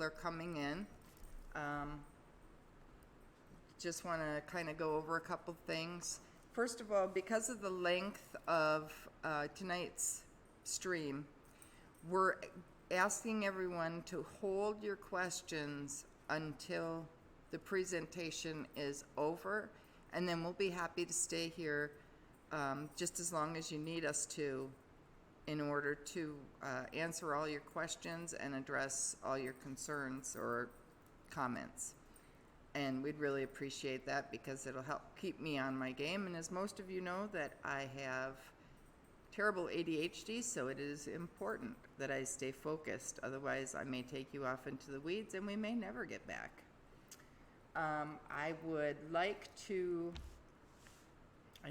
are coming in. Just want to kind of go over a couple things. First of all, because of the length of tonight's stream, we're asking everyone to hold your questions until the presentation is over, and then we'll be happy to stay here just as long as you need us to in order to answer all your questions and address all your concerns or comments. And we'd really appreciate that because it'll help keep me on my game. And as most of you know, that I have terrible ADHD, so it is important that I stay focused. Otherwise, I may take you off into the weeds and we may never get back. I would like to,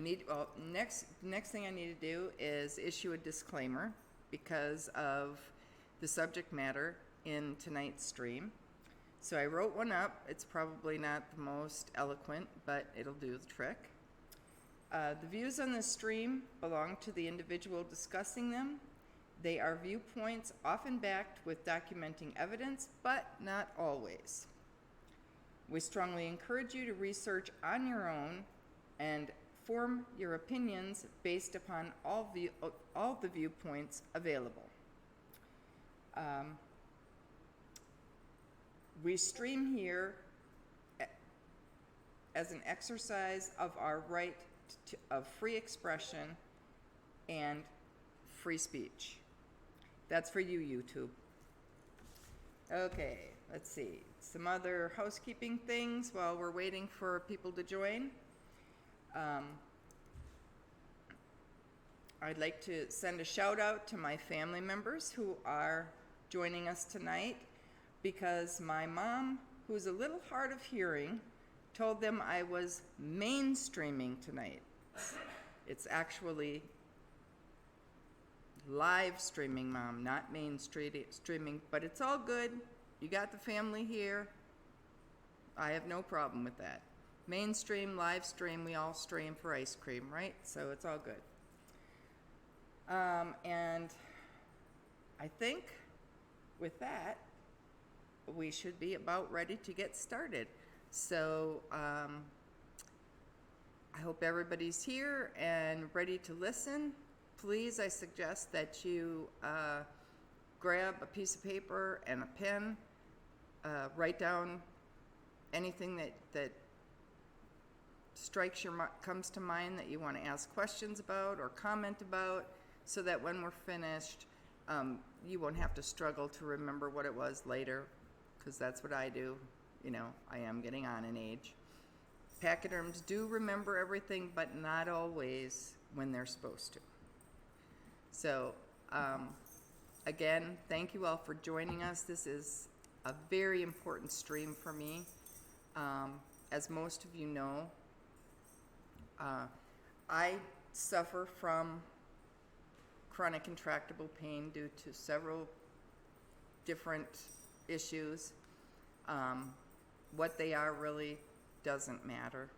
next thing I need to do is issue a disclaimer because of the subject matter in tonight's stream. So I wrote one up. It's probably not the most eloquent, but it'll do the trick. The views on this stream belong to the individual discussing them. They are viewpoints often backed with documenting evidence, but not always. We strongly encourage you to research on your own and form your opinions based upon all the viewpoints available. We stream here as an exercise of our right of free expression and free speech. That's for you, YouTube. Okay, let's see. Some other housekeeping things while we're waiting for people to join. I'd like to send a shout out to my family members who are joining us tonight, because my mom, who's a little hard of hearing, told them I was mainstreaming tonight. It's actually live streaming, Mom, not streaming, but it's all good. You got the family here. I have no problem with that. Mainstream, live stream, we all stream for ice cream, right? So it's all good. And I think with that, we should be about ready to get started. So I hope everybody's here and ready to listen. Please, I suggest that you grab a piece of paper and a pen, write down anything that comes to mind that you want to ask questions about or comment about, so that when we're finished, you won't have to struggle to remember what it was later, because that's what I do. You know, I am getting on in age. Pachyderms do remember everything, but not always when they're supposed to. So, again, thank you all for joining us. This is a very important stream for me. As most of you know, I suffer from chronic intractable pain due to several different issues. What they are really doesn't matter.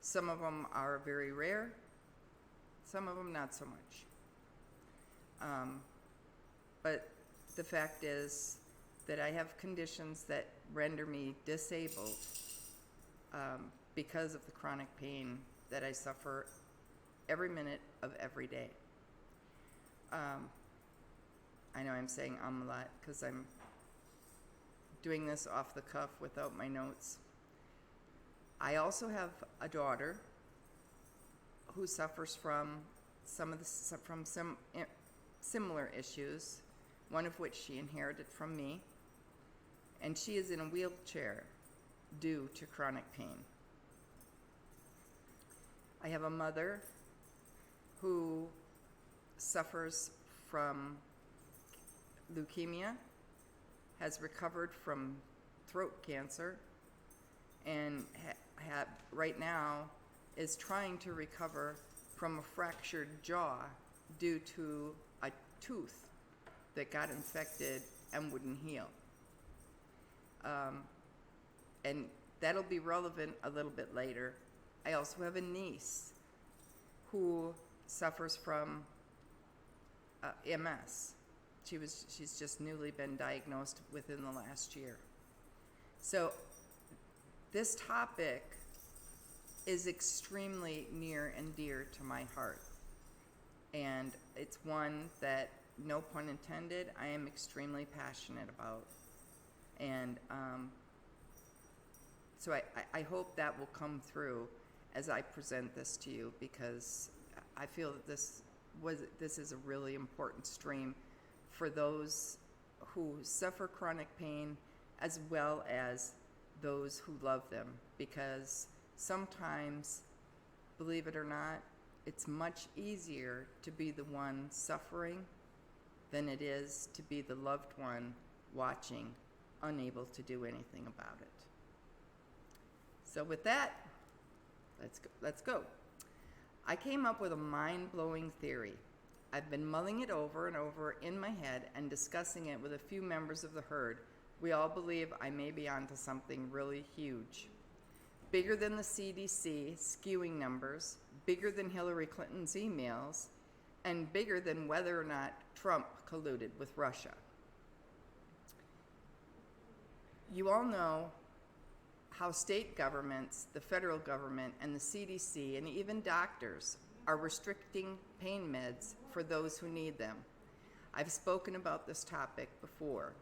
Some of them are very rare, some of them not so much. But the fact is that I have conditions that render me disabled because of the chronic pain that I suffer every minute of every day. I know I'm saying a lot because I'm doing this off the cuff without my notes. I also have a daughter who suffers from some similar issues, one of which she inherited from me, and she is in a wheelchair due to chronic pain. I have a mother who suffers from leukemia, has recovered from throat cancer, and right now is trying to recover from a fractured jaw due to a tooth that got infected and wouldn't heal. And that'll be relevant a little bit later. I also have a niece who suffers from MS. she's just newly been diagnosed within the last year. So this topic is extremely near and dear to my heart. And it's one that, no pun intended, I am extremely passionate about. And so I hope that will come through as I present this to you, because I feel that this is a really important stream for those who suffer chronic pain, as well as those who love them, because sometimes, believe it or not, it's much easier to be the one suffering than it is to be the loved one watching, unable to do anything about it. So with that, let's go. I came up with a mind-blowing theory. I've been mulling it over and over in my head and discussing it with a few members of the herd. We all believe I may be onto something really huge. Bigger than the CDC skewing numbers, bigger than Hillary Clinton's emails, and bigger than whether or not Trump colluded with Russia. You all know how state governments, the federal government, and the CDC, and even doctors are restricting pain meds for those who need them. I've spoken about this topic before.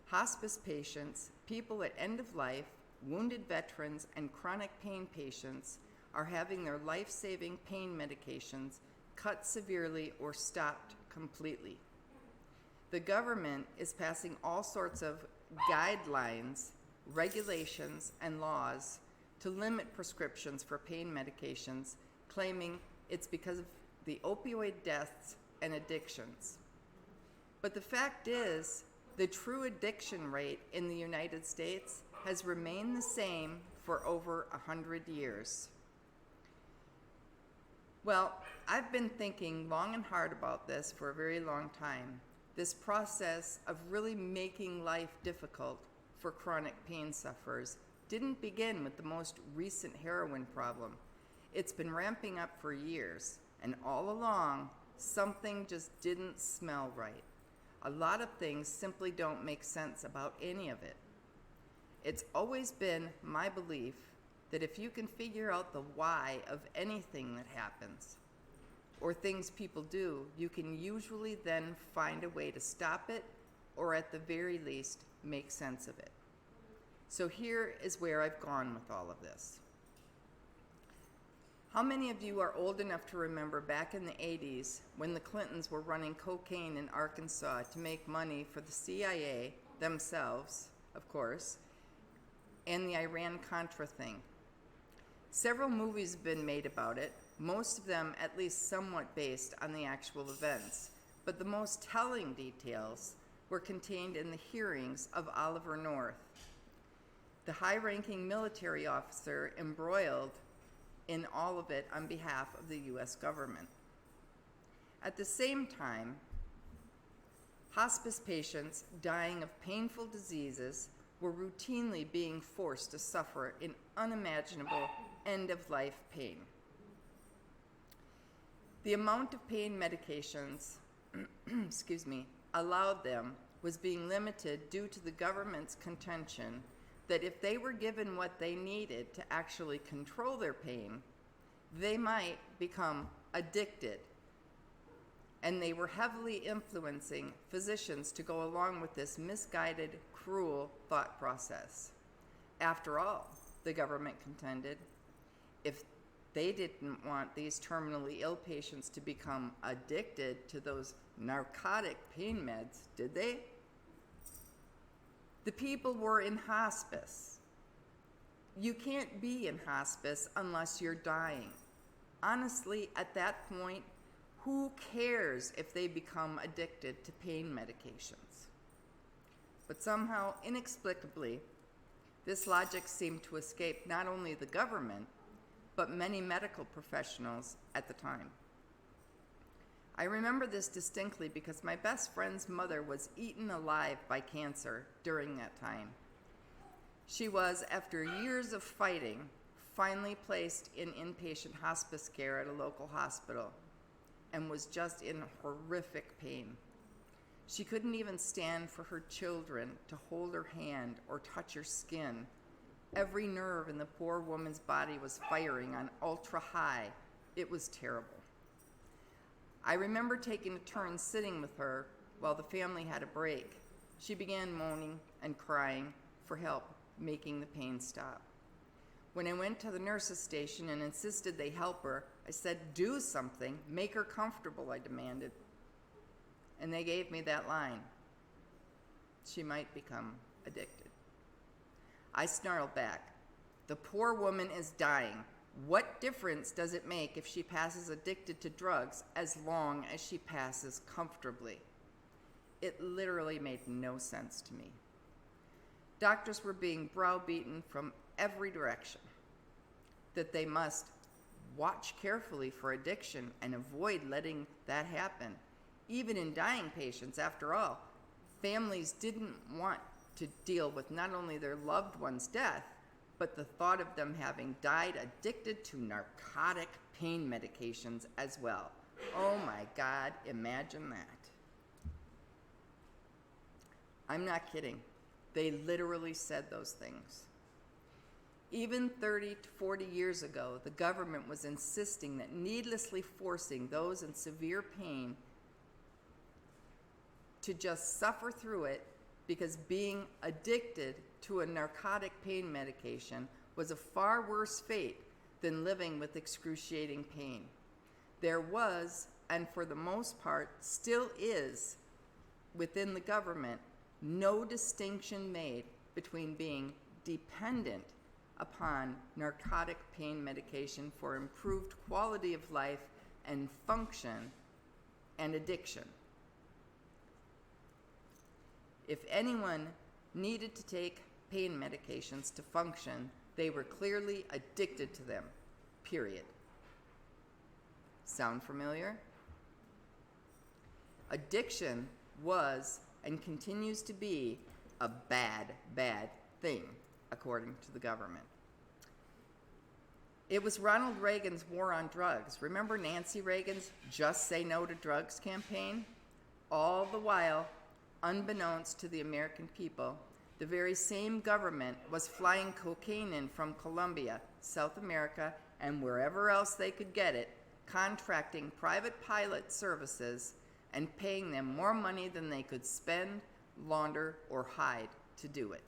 Hospice patients, people at end of life, wounded veterans, and chronic pain patients are having their life-saving pain medications cut severely or stopped completely. The government is passing all sorts of guidelines, regulations, and laws to limit prescriptions for pain medications, claiming it's because of the opioid deaths and addictions. But the fact is, the true addiction rate in the United States has remained the same for over 100 years. Well, I've been thinking long and hard about this for a very long time. This process of really making life difficult for chronic pain sufferers didn't begin with the most recent heroin problem. It's been ramping up for years, and all along, something just didn't smell right. A lot of things simply don't make sense about any of it. It's always been my belief that if you can figure out the why of anything that happens, or things people do, you can usually then find a way to stop it, or at the very least, make sense of it. So here is where I've gone with all of this. How many of you are old enough to remember back in the 80s when the Clintons were running cocaine in Arkansas to make money for the CIA, themselves, of course, and the Iran-Contra thing? Several movies have been made about it, most of them at least somewhat based on the actual events, but the most telling details were contained in the hearings of Oliver North, the high-ranking military officer embroiled in all of it on behalf of the U.S. government. At the same time, hospice patients dying of painful diseases were routinely being forced to suffer in unimaginable end-of-life pain. The amount of pain medications allowed them was being limited due to the government's contention that if they were given what they needed to actually control their pain, they might become addicted. And they were heavily influencing physicians to go along with this misguided, cruel thought process. After all, the government contended, if they didn't want these terminally ill patients to become addicted to those narcotic pain meds, did they? The people were in hospice. You can't be in hospice unless you're dying. Honestly, at that point, who cares if they become addicted to pain medications? But somehow, inexplicably, this logic seemed to escape not only the government, but many medical professionals at the time. I remember this distinctly because my best friend's mother was eaten alive by cancer during that time. She was, after years of fighting, finally placed in inpatient hospice care at a local hospital and was just in horrific pain. She couldn't even stand for her children to hold her hand or touch her skin. Every nerve in the poor woman's body was firing on ultra high. It was terrible. I remember taking a turn sitting with her while the family had a break. She began moaning and crying for help, making the pain stop. When I went to the nurse's station and insisted they help her, I said, "Do something, make her comfortable," I demanded. And they gave me that line: "She might become addicted." I snarled back, "The poor woman is dying. What difference does it make if she passes addicted to drugs as long as she passes comfortably?" It literally made no sense to me. Doctors were being browbeaten from every direction that they must watch carefully for addiction and avoid letting that happen. Even in dying patients, after all, families didn't want to deal with not only their loved one's death, but the thought of them having died addicted to narcotic pain medications as well. Oh my God, imagine that. I'm not kidding. They literally said those things. Even 30 to 40 years ago, the government was insisting that needlessly forcing those in severe pain to just suffer through it, because being addicted to a narcotic pain medication was a far worse fate than living with excruciating pain. There was, and for the most part still is, within the government, no distinction made between being dependent upon narcotic pain medication for improved quality of life and function and addiction. If anyone needed to take pain medications to function, they were clearly addicted to them, period. Sound familiar? Addiction was and continues to be a bad, bad thing, according to the government. It was Ronald Reagan's war on drugs. Remember Nancy Reagan's Just Say No to Drugs campaign? All the while, unbeknownst to the American people, the very same government was flying cocaine in from Colombia, South America, and wherever else they could get it, contracting private pilot services and paying them more money than they could spend, launder, or hide to do it.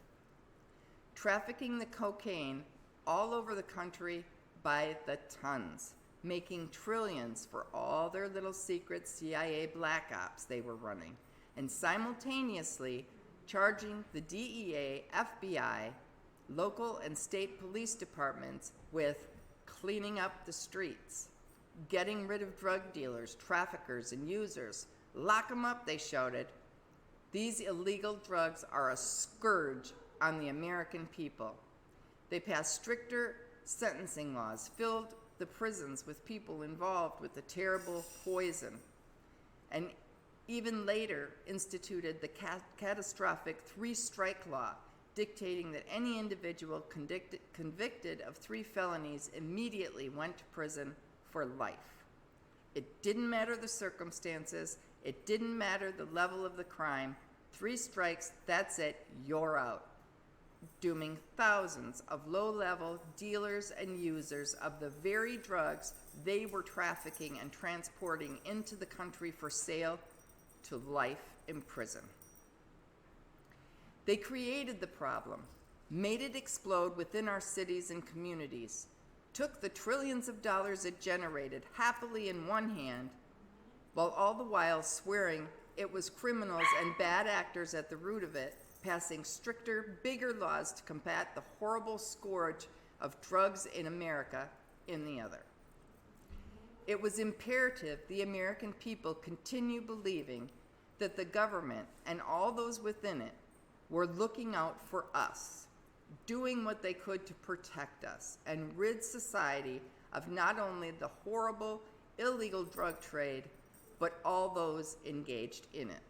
Trafficking the cocaine all over the country by the tons, making trillions for all their little secret CIA black ops they were running, and simultaneously charging the DEA, FBI, local and state police departments with cleaning up the streets, getting rid of drug dealers, traffickers, and users. Lock them up, they shouted. These illegal drugs are a scourge on the American people. They passed stricter sentencing laws, filled the prisons with people involved with the terrible poison, and even later instituted the catastrophic three-strike law, dictating that any individual convicted of 3 felonies immediately went to prison for life. It didn't matter the circumstances. It didn't matter the level of the crime. 3 strikes, that's it, you're out. Dooming thousands of low-level dealers and users of the very drugs they were trafficking and transporting into the country for sale to life in prison. They created the problem, made it explode within our cities and communities, took the trillions of dollars it generated happily in one hand, while all the while swearing it was criminals and bad actors at the root of it, passing stricter, bigger laws to combat the horrible scourge of drugs in America in the other. It was imperative the American people continue believing that the government and all those within it were looking out for us, doing what they could to protect us and rid society of not only the horrible, illegal drug trade, but all those engaged in it.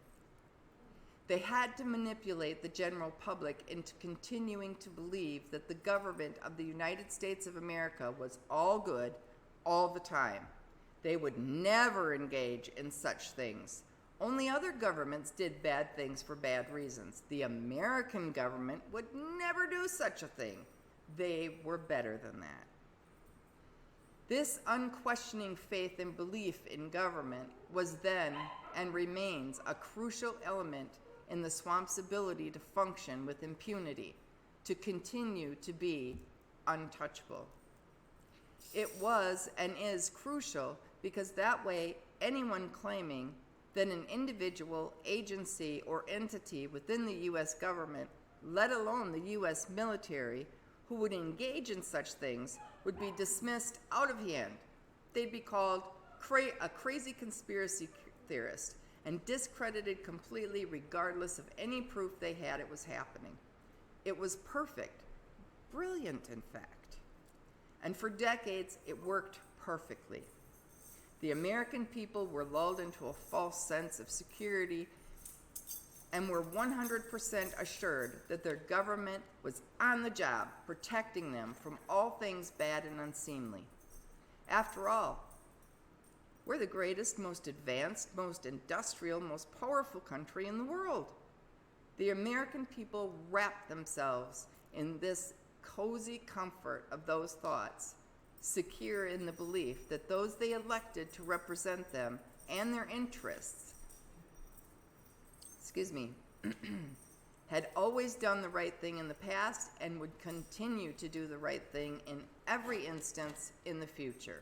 They had to manipulate the general public into continuing to believe that the government of the United States of America was all good all the time. They would never engage in such things, Only other governments did bad things for bad reasons. The American government would never do such a thing. They were better than that. This unquestioning faith and belief in government was then and remains a crucial element in the swamp's ability to function with impunity, to continue to be untouchable. It was and is crucial because that way anyone claiming that an individual, agency, or entity within the U.S. government, let alone the U.S. military, who would engage in such things, would be dismissed out of hand. They'd be called a crazy conspiracy theorist and discredited completely regardless of any proof they had it was happening. It was perfect, brilliant in fact. And for decades, it worked perfectly. The American people were lulled into a false sense of security and were 100% assured that their government was on the job, protecting them from all things bad and unseemly. After all, we're the greatest, most advanced, most industrial, most powerful country in the world. The American people wrapped themselves in this cozy comfort of those thoughts, secure in the belief that those they elected to represent them and their interests had always done the right thing in the past and would continue to do the right thing in every instance in the future.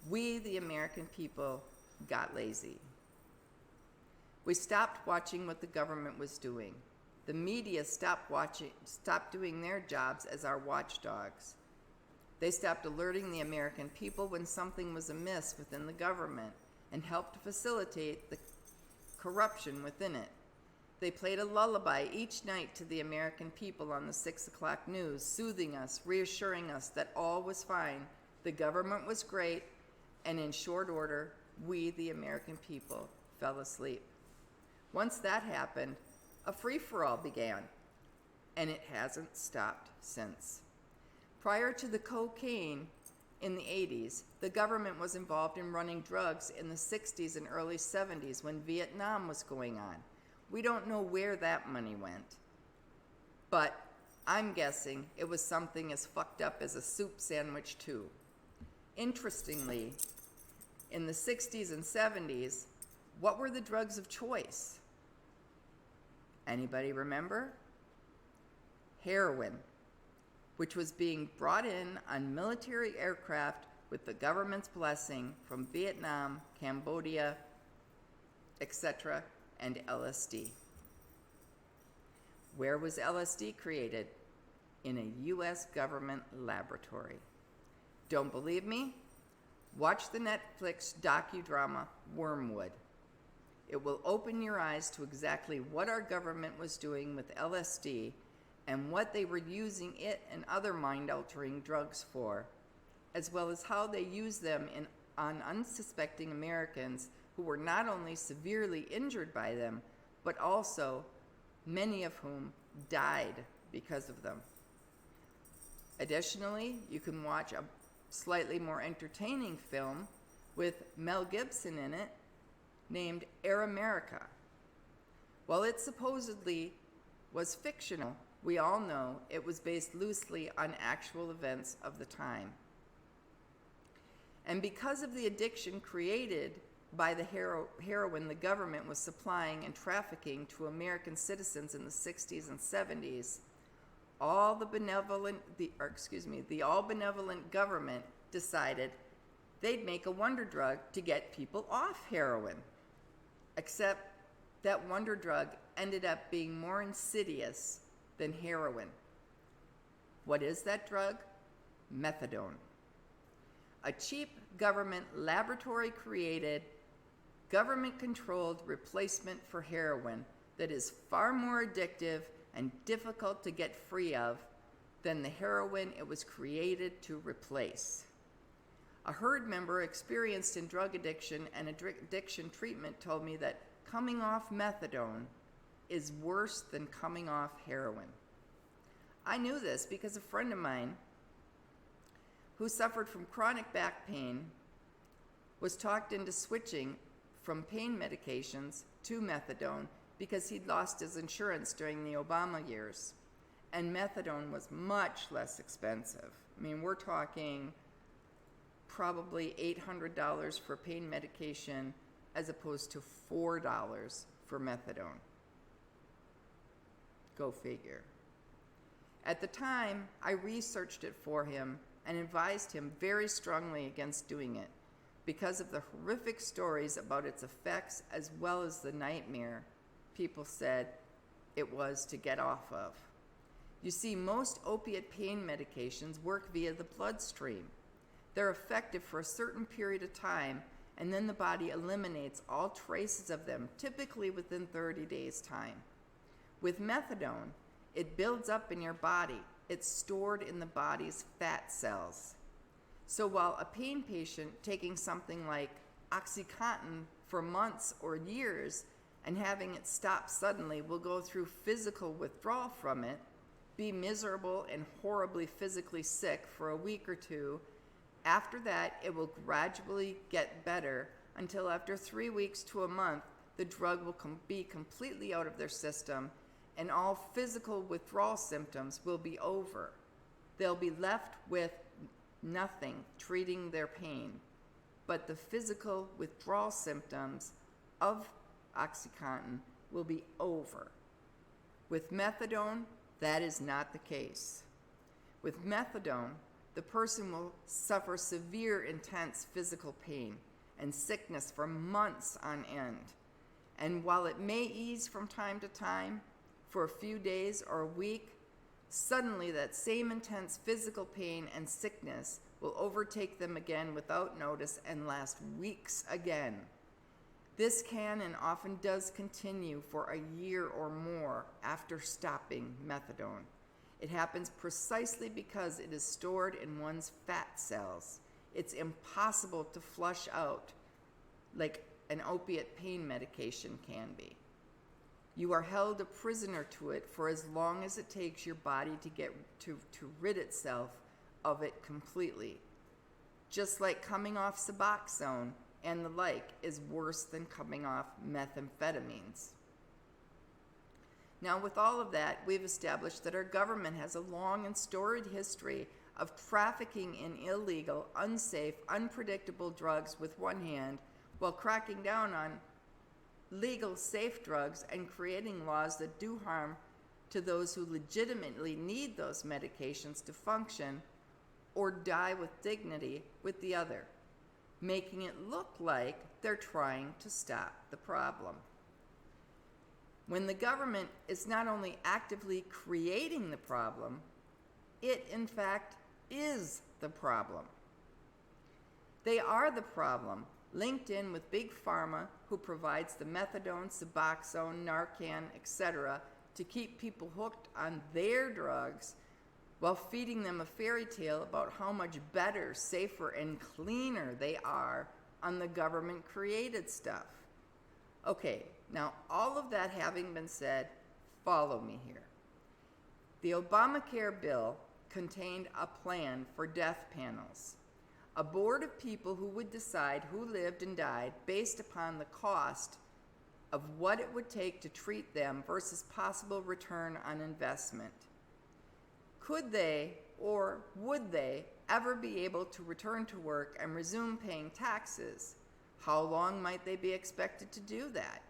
We, the American people, got lazy. We stopped watching what the government was doing. The media stopped doing their jobs as our watchdogs. They stopped alerting the American people when something was amiss within the government and helped facilitate the corruption within it. They played a lullaby each night to the American people on the 6 o'clock news, soothing us, reassuring us that all was fine, the government was great, and in short order, we, the American people, fell asleep. Once that happened, a free-for-all began, and it hasn't stopped since. Prior to the cocaine in the 80s, the government was involved in running drugs in the 60s and early 70s when Vietnam was going on. We don't know where that money went, but I'm guessing it was something as fucked up as a soup sandwich too. Interestingly, in the 60s and 70s, what were the drugs of choice? Anybody remember? Heroin, which was being brought in on military aircraft with the government's blessing from Vietnam, Cambodia, etc., and LSD. Where was LSD created? In a U.S. government laboratory. Don't believe me? Watch the Netflix docudrama Wormwood. It will open your eyes to exactly what our government was doing with LSD and what they were using it and other mind-altering drugs for, as well as how they used them on unsuspecting Americans who were not only severely injured by them, but also many of whom died because of them. Additionally, you can watch a slightly more entertaining film with Mel Gibson in it named Air America. While it supposedly was fictional, we all know it was based loosely on actual events of the time. And because of the addiction created by the heroin the government was supplying and trafficking to American citizens in the 60s and 70s, the all-benevolent government decided they'd make a wonder drug to get people off heroin. Except that wonder drug ended up being more insidious than heroin. What is that drug? Methadone. A cheap government laboratory-created, government-controlled replacement for heroin that is far more addictive and difficult to get free of than the heroin it was created to replace. A herd member experienced in drug addiction and addiction treatment told me that coming off methadone is worse than coming off heroin. I knew this because a friend of mine who suffered from chronic back pain was talked into switching from pain medications to methadone because he'd lost his insurance during the Obama years. And methadone was much less expensive. I mean, we're talking probably $800 for pain medication as opposed to $4 for methadone. Go figure. At the time, I researched it for him and advised him very strongly against doing it because of the horrific stories about its effects as well as the nightmare people said it was to get off of. You see, most opiate pain medications work via the bloodstream. They're effective for a certain period of time, and then the body eliminates all traces of them, typically within 30 days' time. With methadone, it builds up in your body. It's stored in the body's fat cells. So while a pain patient taking something like OxyContin for months or years and having it stop suddenly will go through physical withdrawal from it, be miserable and horribly physically sick for a week or two, after that it will gradually get better until after 3 weeks to a month, the drug will be completely out of their system and all physical withdrawal symptoms will be over. They'll be left with nothing treating their pain, but the physical withdrawal symptoms of OxyContin will be over. With methadone, that is not the case. With methadone, the person will suffer severe, intense physical pain and sickness for months on end. And while it may ease from time to time, for a few days or a week, suddenly that same intense physical pain and sickness will overtake them again without notice and last weeks again. This can and often does continue for a year or more after stopping methadone. It happens precisely because it is stored in one's fat cells. It's impossible to flush out like an opiate pain medication can be. You are held a prisoner to it for as long as it takes your body to get to rid itself of it completely. Just like coming off Suboxone and the like is worse than coming off methamphetamines. Now, with all of that, we've established that our government has a long and storied history of trafficking in illegal, unsafe, unpredictable drugs with one hand, while cracking down on legal, safe drugs and creating laws that do harm to those who legitimately need those medications to function or die with dignity with the other, making it look like they're trying to stop the problem. When the government is not only actively creating the problem, it in fact is the problem. They are the problem, linked in with Big Pharma, who provides the methadone, Suboxone, Narcan, etc., to keep people hooked on their drugs while feeding them a fairy tale about how much better, safer, and cleaner they are on the government-created stuff. Okay, now all of that having been said, follow me here. The Obamacare bill contained a plan for death panels, a board of people who would decide who lived and died based upon the cost of what it would take to treat them versus possible return on investment. Could they or would they ever be able to return to work and resume paying taxes? How long might they be expected to do that?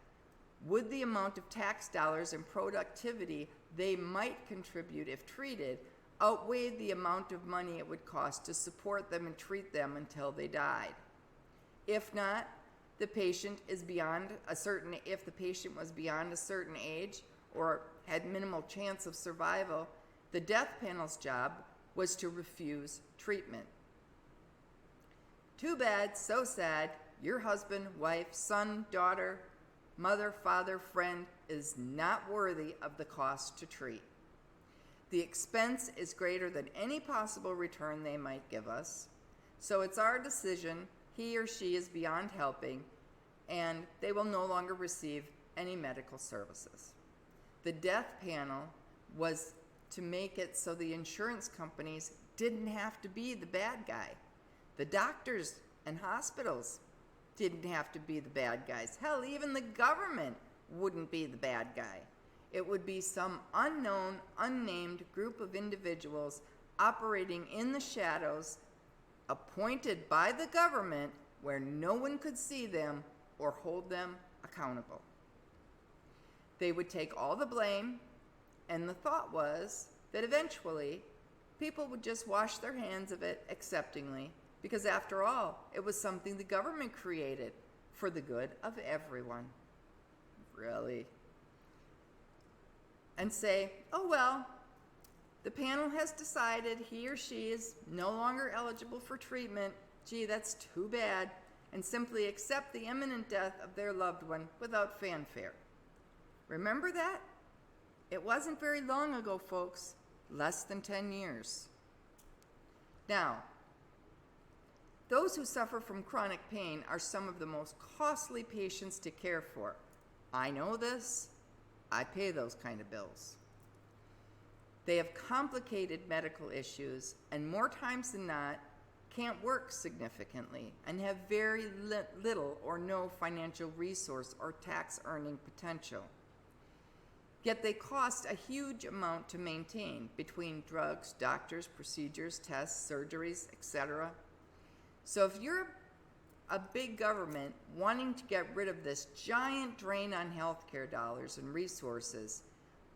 Would the amount of tax dollars and productivity they might contribute if treated outweigh the amount of money it would cost to support them and treat them until they died? If not, if the patient was beyond a certain age or had minimal chance of survival, the death panel's job was to refuse treatment. Too bad, so sad, your husband, wife, son, daughter, mother, father, friend is not worthy of the cost to treat. The expense is greater than any possible return they might give us, so it's our decision he or she is beyond helping, and they will no longer receive any medical services. The death panel was to make it so the insurance companies didn't have to be the bad guy. The doctors and hospitals didn't have to be the bad guys. Hell, even the government wouldn't be the bad guy. It would be some unknown, unnamed group of individuals operating in the shadows, appointed by the government where no one could see them or hold them accountable. They would take all the blame, and the thought was that eventually people would just wash their hands of it acceptingly, because after all, it was something the government created for the good of everyone. Really? And say, oh well, the panel has decided he or she is no longer eligible for treatment. Gee, that's too bad. And simply accept the imminent death of their loved one without fanfare. Remember that? It wasn't very long ago, folks. Less than 10 years. Now, those who suffer from chronic pain are some of the most costly patients to care for. I know this. I pay those kind of bills. They have complicated medical issues, and more times than not, can't work significantly and have very little or no financial resource or tax earning potential. Yet they cost a huge amount to maintain between drugs, doctors, procedures, tests, surgeries, etc. So if you're a big government wanting to get rid of this giant drain on healthcare dollars and resources,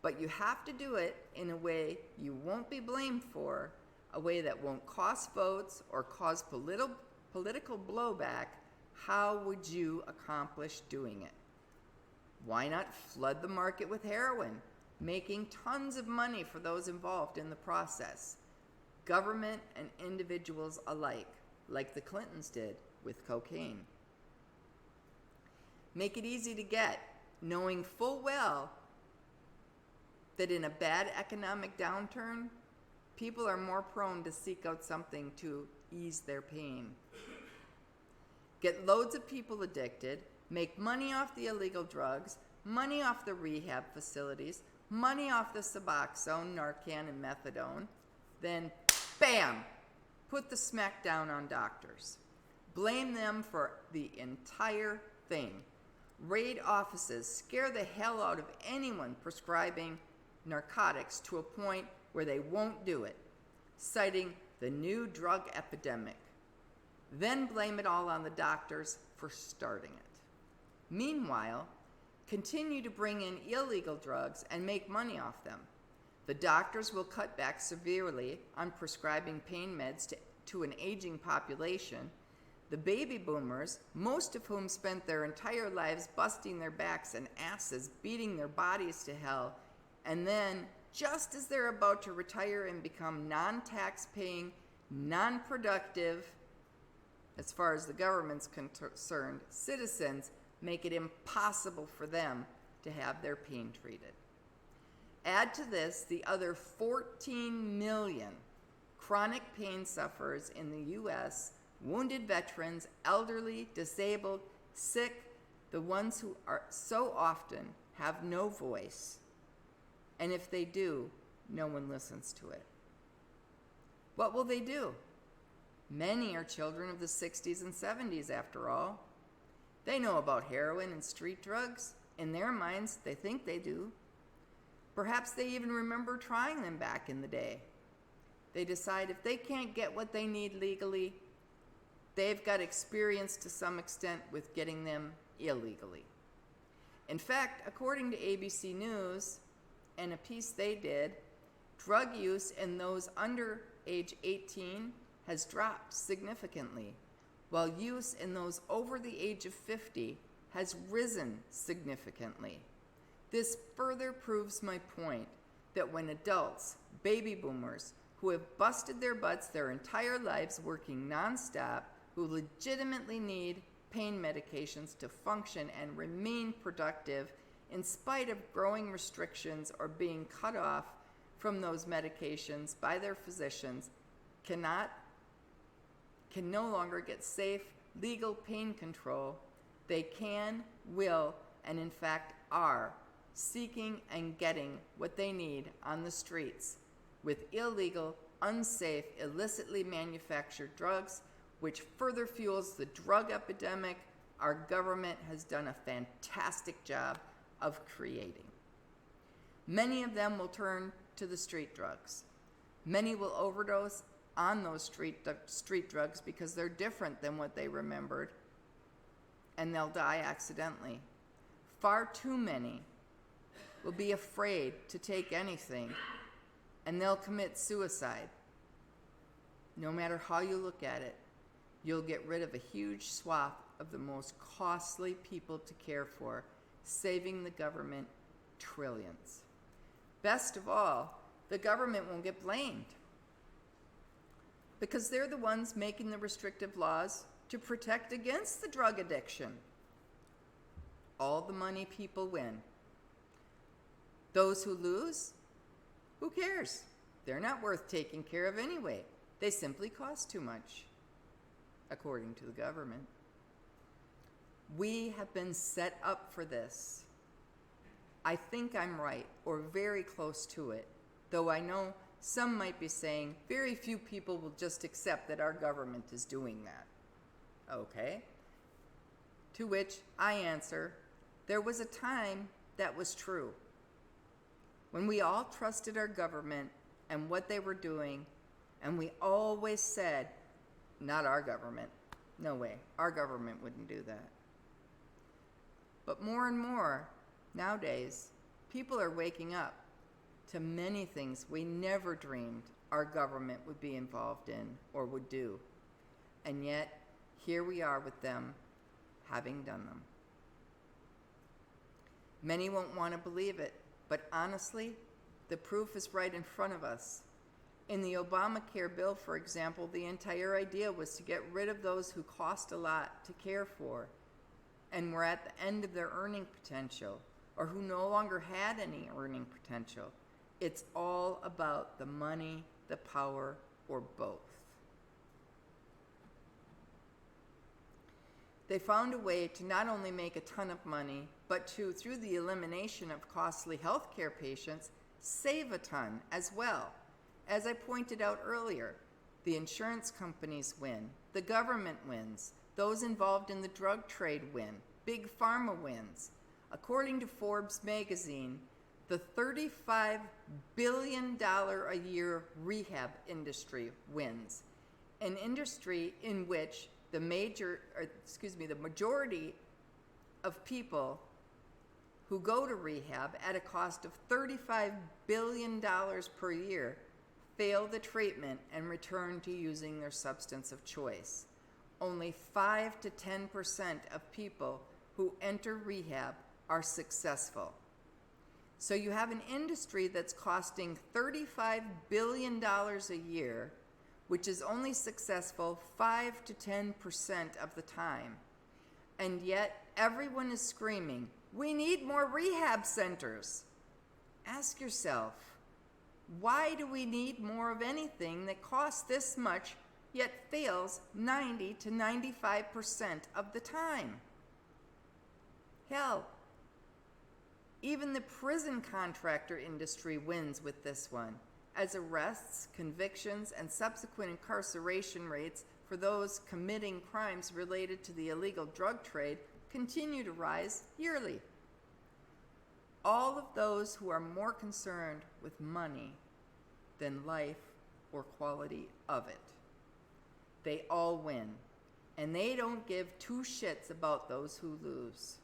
but you have to do it in a way you won't be blamed for, a way that won't cost votes or cause political blowback, how would you accomplish doing it? Why not flood the market with heroin, making tons of money for those involved in the process, government and individuals alike, like the Clintons did with cocaine? Make it easy to get, knowing full well that in a bad economic downturn, people are more prone to seek out something to ease their pain. Get loads of people addicted, make money off the illegal drugs, money off the rehab facilities, money off the Suboxone, Narcan, and Methadone, then bam, put the smack down on doctors. Blame them for the entire thing. Raid offices, scare the hell out of anyone prescribing narcotics to a point where they won't do it, citing the new drug epidemic. Then blame it all on the doctors for starting it. Meanwhile, continue to bring in illegal drugs and make money off them. The doctors will cut back severely on prescribing pain meds to an aging population. The baby boomers, most of whom spent their entire lives busting their backs and asses, beating their bodies to hell, and then, just as they're about to retire and become non-tax paying, non-productive, as far as the government's concerned, citizens, make it impossible for them to have their pain treated. Add to this the other 14 million chronic pain sufferers in the U.S., wounded veterans, elderly, disabled, sick, the ones who are so often have no voice. And if they do, no one listens to it. What will they do? Many are children of the 60s and 70s, after all. They know about heroin and street drugs. In their minds, they think they do. Perhaps they even remember trying them back in the day. They decide if they can't get what they need legally, they've got experience to some extent with getting them illegally. In fact, according to ABC News, and a piece they did, drug use in those under age 18 has dropped significantly, while use in those over the age of 50 has risen significantly. This further proves my point that when adults, baby boomers, who have busted their butts their entire lives working nonstop, who legitimately need pain medications to function and remain productive in spite of growing restrictions or being cut off from those medications by their physicians, can no longer get safe, legal pain control, they can, will, and in fact are seeking and getting what they need on the streets with illegal, unsafe, illicitly manufactured drugs, which further fuels the drug epidemic, our government has done a fantastic job of creating. Many of them will turn to the street drugs. Many will overdose on those street drugs because they're different than what they remembered, and they'll die accidentally. Far too many will be afraid to take anything, and they'll commit suicide. No matter how you look at it, you'll get rid of a huge swath of the most costly people to care for, saving the government trillions. Best of all, the government won't get blamed because they're the ones making the restrictive laws to protect against the drug addiction. All the money people win. Those who lose, who cares? They're not worth taking care of anyway. They simply cost too much, according to the government. We have been set up for this. I think I'm right, or very close to it, though I know some might be saying very few people will just accept that our government is doing that. Okay. To which I answer, there was a time that was true, when we all trusted our government and what they were doing, and we always said, not our government. No way, our government wouldn't do that. But more and more, nowadays, people are waking up to many things we never dreamed our government would be involved in or would do. And yet, here we are with them, having done them. Many won't want to believe it, but honestly, the proof is right in front of us. In the Obamacare bill, for example, the entire idea was to get rid of those who cost a lot to care for and were at the end of their earning potential, or who no longer had any earning potential. It's all about the money, the power, or both. They found a way to not only make a ton of money, but to, through the elimination of costly healthcare patients, save a ton as well. As I pointed out earlier, the insurance companies win, the government wins, those involved in the drug trade win, Big Pharma wins. According to Forbes magazine, the $35 billion a year rehab industry wins, an industry in which the majority of people who go to rehab at a cost of $35 billion per year fail the treatment and return to using their substance of choice. Only 5 to 10% of people who enter rehab are successful. So you have an industry that's costing $35 billion a year, which is only successful 5 to 10% of the time. And yet everyone is screaming, we need more rehab centers. Ask yourself, why do we need more of anything that costs this much yet fails 90 to 95% of the time? Hell, even the prison contractor industry wins with this one, as arrests, convictions, and subsequent incarceration rates for those committing crimes related to the illegal drug trade continue to rise yearly. All of those who are more concerned with money than life or quality of it. They all win, and they don't give two shits about those who lose.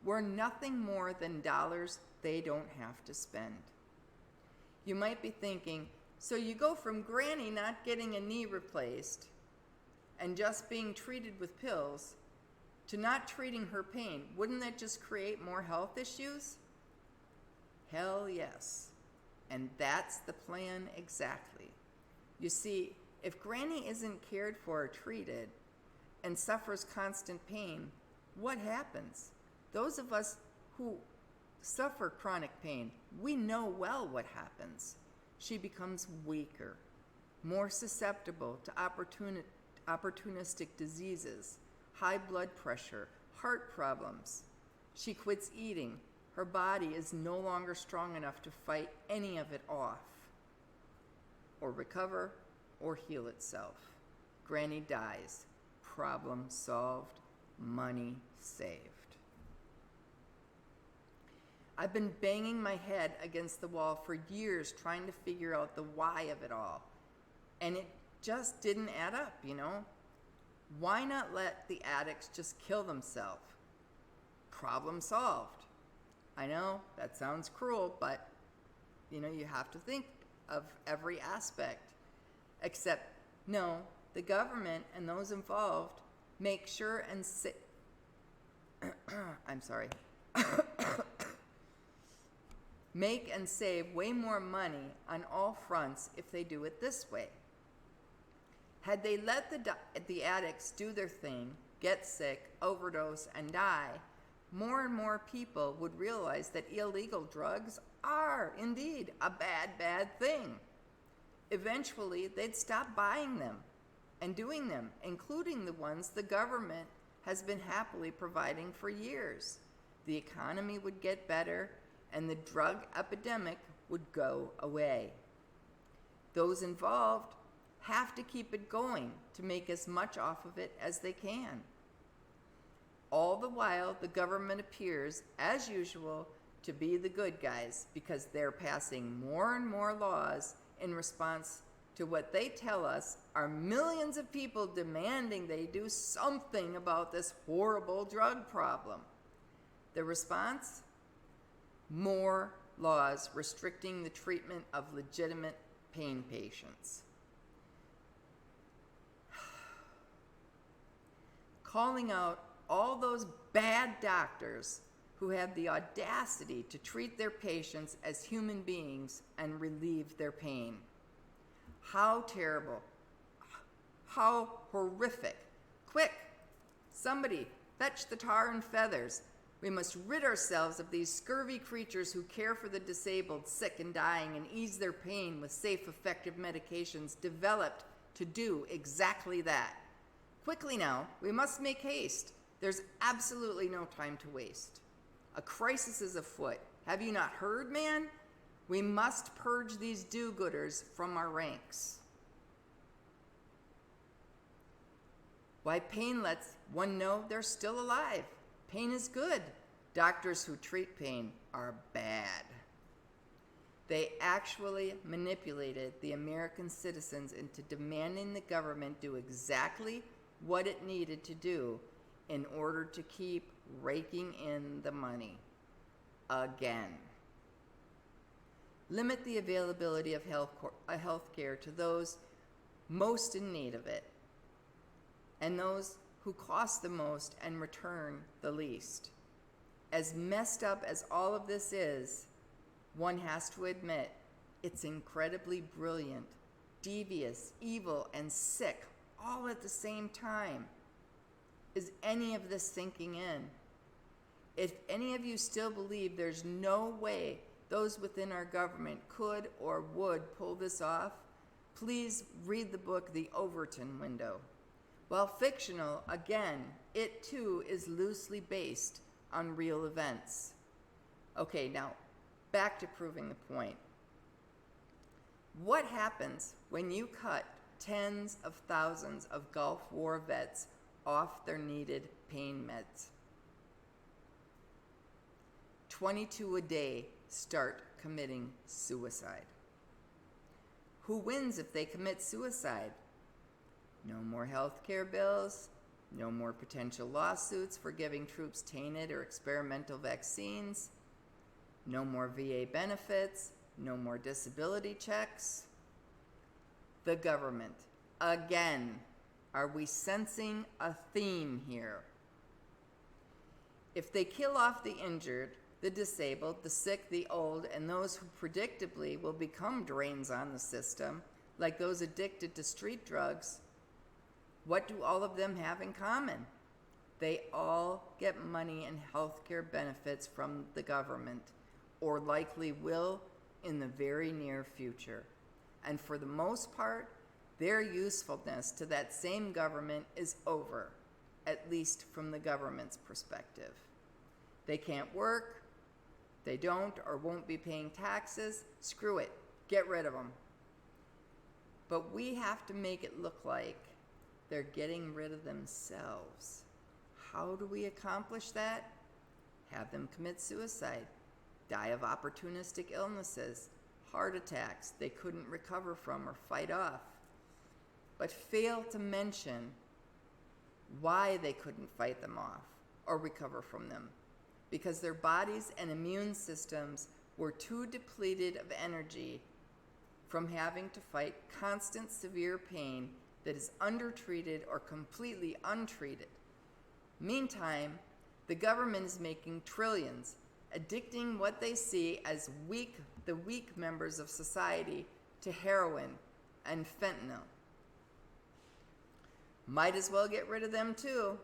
We're nothing more than dollars they don't have to spend. You might be thinking, so you go from Granny not getting a knee replaced and just being treated with pills to not treating her pain. Wouldn't that just create more health issues? Hell yes. And that's the plan exactly. You see, if Granny isn't cared for or treated and suffers constant pain, what happens? Those of us who suffer chronic pain, we know well what happens. She becomes weaker, more susceptible to opportunistic diseases, high blood pressure, heart problems. She quits eating. Her body is no longer strong enough to fight any of it off, or recover, or heal itself. Granny dies. Problem solved. money saved. I've been banging my head against the wall for years trying to figure out the why of it all. And it just didn't add up, you know? Why not let the addicts just kill themselves? Problem solved. I know that sounds cruel, but you know, you have to think of every aspect. Except, no, the government and those involved make sure and I'm sorry. Make and save way more money on all fronts if they do it this way. Had they let the addicts do their thing, get sick, overdose, and die, more and more people would realize that illegal drugs are indeed a bad, bad thing. Eventually, they'd stop buying them and doing them, including the ones the government has been happily providing for years. The economy would get better, and the drug epidemic would go away. Those involved have to keep it going to make as much off of it as they can. All the while, the government appears, as usual, to be the good guys because they're passing more and more laws in response to what they tell us are millions of people demanding they do something about this horrible drug problem. The response? More laws restricting the treatment of legitimate pain patients. Calling out all those bad doctors who had the audacity to treat their patients as human beings and relieve their pain. How terrible. How horrific. Quick, somebody, fetch the tar and feathers. We must rid ourselves of these scurvy creatures who care for the disabled, sick, and dying, and ease their pain with safe, effective medications developed to do exactly that. Quickly now, we must make haste. There's absolutely no time to waste. A crisis is afoot. Have you not heard, man? We must purge these do-gooders from our ranks. Why, pain lets one know they're still alive. Pain is good. Doctors who treat pain are bad. They actually manipulated the American citizens into demanding the government do exactly what it needed to do in order to keep raking in the money. Again. Limit the availability of health care to those most in need of it, and those who cost the most and return the least. As messed up as all of this is, one has to admit it's incredibly brilliant, devious, evil, and sick all at the same time. Is any of this sinking in? If any of you still believe there's no way those within our government could or would pull this off, please read the book The Overton Window. While fictional, again, it too is loosely based on real events. Okay, now back to proving the point. What happens when you cut tens of thousands of Gulf War vets off their needed pain meds? 22 a day start committing suicide. Who wins if they commit suicide? No more health care bills, no more potential lawsuits for giving troops tainted or experimental vaccines, no more VA benefits, no more disability checks. The government. Again, are we sensing a theme here? If they kill off the injured, the disabled, the sick, the old, and those who predictably will become drains on the system, like those addicted to street drugs, what do all of them have in common? They all get money and health care benefits from the government, or likely will in the very near future. And for the most part, their usefulness to that same government is over, at least from the government's perspective. They can't work, they don't or won't be paying taxes, screw it, get rid of them. But we have to make it look like they're getting rid of themselves. how do we accomplish that? Have them commit suicide, die of opportunistic illnesses, heart attacks they couldn't recover from or fight off, but fail to mention why they couldn't fight them off or recover from them, because their bodies and immune systems were too depleted of energy from having to fight constant severe pain that is undertreated or completely untreated. Meantime, the government is making trillions, addicting what they see as the weak members of society to heroin and fentanyl. Might as well get rid of them too.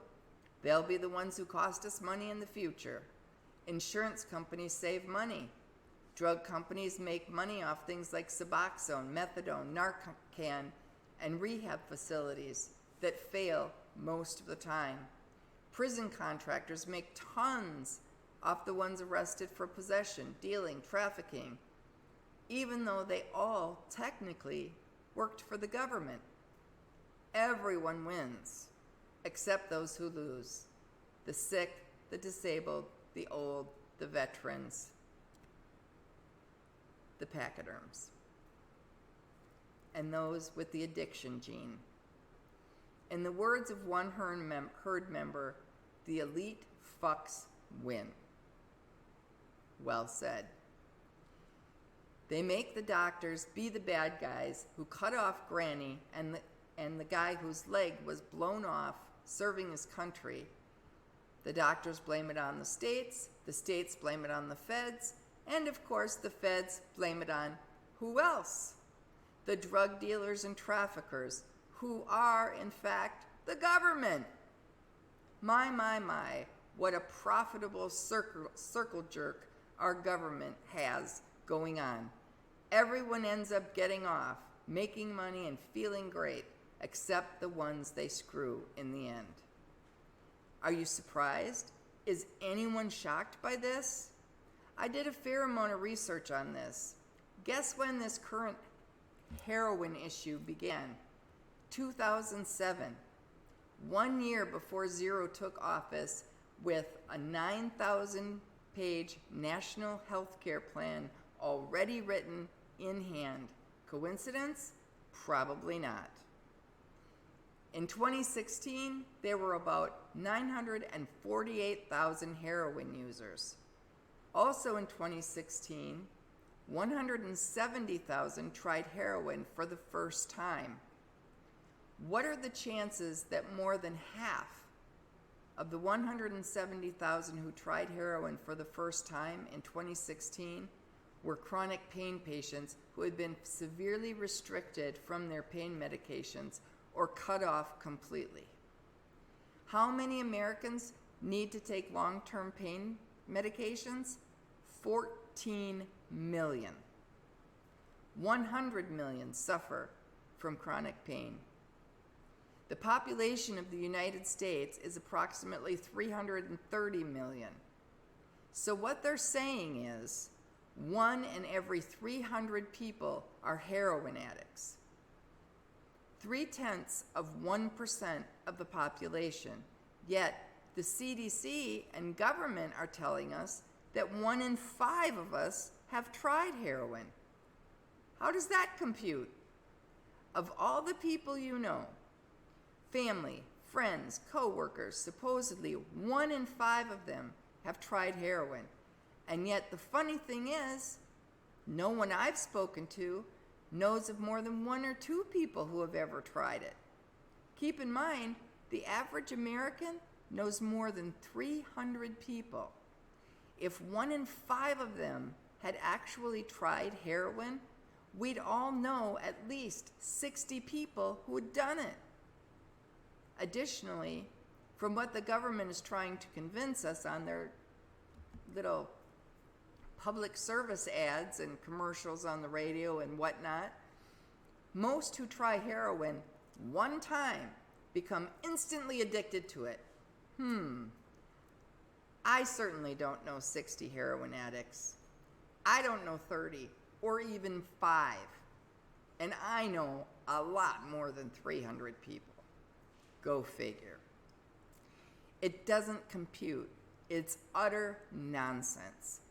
They'll be the ones who cost us money in the future. Insurance companies save money. Drug companies make money off things like Suboxone, methadone, Narcan, and rehab facilities that fail most of the time. Prison contractors make tons off the ones arrested for possession, dealing, trafficking, even though they all technically worked for the government. Everyone wins, except those who lose: the sick, the disabled, the old, the veterans, the pachyderms, and those with the addiction gene. In the words of one herd member, the elite fucks win. Well said. They make the doctors be the bad guys who cut off Granny and the guy whose leg was blown off serving his country. The doctors blame it on the states blame it on the feds, and of course the feds blame it on who else? The drug dealers and traffickers, who are, in fact, the government. My, what a profitable circle jerk our government has going on. Everyone ends up getting off, making money and feeling great, except the ones they screw in the end. Are you surprised? Is anyone shocked by this? I did a fair amount of research on this. Guess when this current heroin issue began? 2007, 1 year before Zero took office, with a 9,000-page national health care plan already written in hand. Coincidence? Probably not. In 2016, there were about 948,000 heroin users. Also in 2016, 170,000 tried heroin for the first time. What are the chances that more than half of the 170,000 who tried heroin for the first time in 2016 were chronic pain patients who had been severely restricted from their pain medications or cut off completely? How many Americans need to take long-term pain medications? 14 million. 100 million suffer from chronic pain. The population of the United States is approximately 330 million. So what they're saying is 1 in every 300 people are heroin addicts. 0.3% of the population. Yet the CDC and government are telling us that 1 in 5 of us have tried heroin. How does that compute? Of all the people you know, family, friends, co-workers, supposedly 1 in 5 of them have tried heroin. And yet the funny thing is, no one I've spoken to knows of more than 1 or 2 people who have ever tried it. Keep in mind, the average American knows more than 300 people. If 1 in 5 of them had actually tried heroin, we'd all know at least 60 people who had done it. Additionally, from what the government is trying to convince us on their little public service ads and commercials on the radio and whatnot, most who try heroin 1 time become instantly addicted to it. I certainly don't know 60 heroin addicts. I don't know 30 or even 5. And I know a lot more than 300 people. Go figure. It doesn't compute. It's utter nonsense.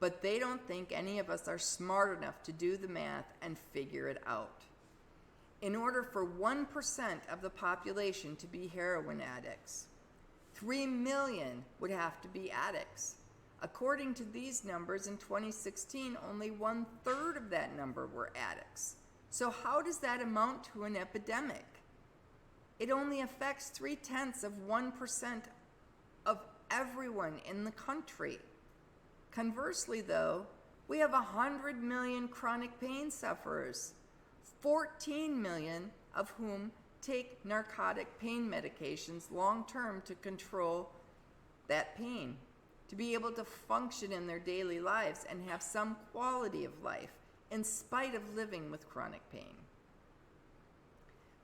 But they don't think any of us are smart enough to do the math and figure it out. In order for 1% of the population to be heroin addicts, 3 million would have to be addicts. According to these numbers, in 2016, only 1/3 of that number were addicts. So how does that amount to an epidemic? It only affects 0.3% of everyone in the country. Conversely, though, we have 100 million chronic pain sufferers, 14 million of whom take narcotic pain medications long-term to control that pain, to be able to function in their daily lives and have some quality of life in spite of living with chronic pain.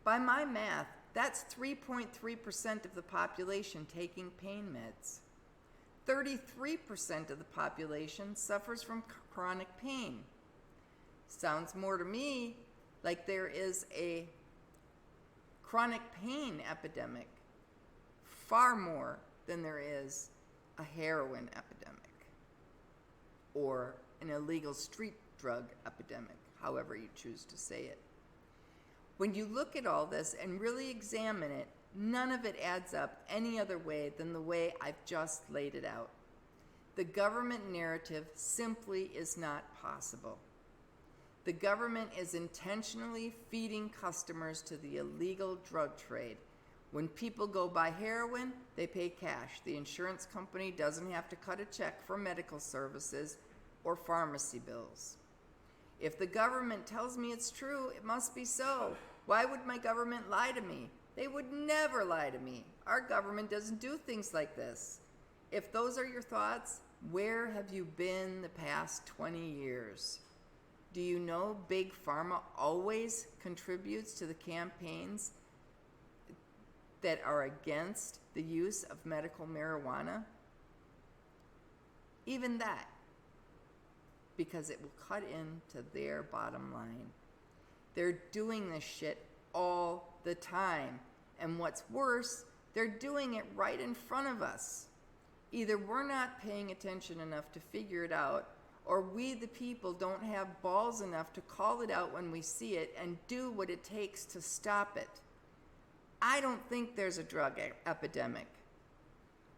By my math, that's 3.3% of the population taking pain meds. 33% of the population suffers from chronic pain. Sounds more to me like there is a chronic pain epidemic, far more than there is a heroin epidemic or an illegal street drug epidemic, however you choose to say it. When you look at all this and really examine it, none of it adds up any other way than the way I've just laid it out. The government narrative simply is not possible. The government is intentionally feeding customers to the illegal drug trade. When people go buy heroin, they pay cash. The insurance company doesn't have to cut a check for medical services or pharmacy bills. If the government tells me it's true, it must be so. Why would my government lie to me? They would never lie to me. Our government doesn't do things like this. If those are your thoughts, where have you been the past 20 years? Do you know Big Pharma always contributes to the campaigns that are against the use of medical marijuana? Even that, because it will cut into their bottom line. They're doing this shit all the time. And what's worse, they're doing it right in front of us. Either we're not paying attention enough to figure it out, or we, the people, don't have balls enough to call it out when we see it and do what it takes to stop it. I don't think there's a drug epidemic.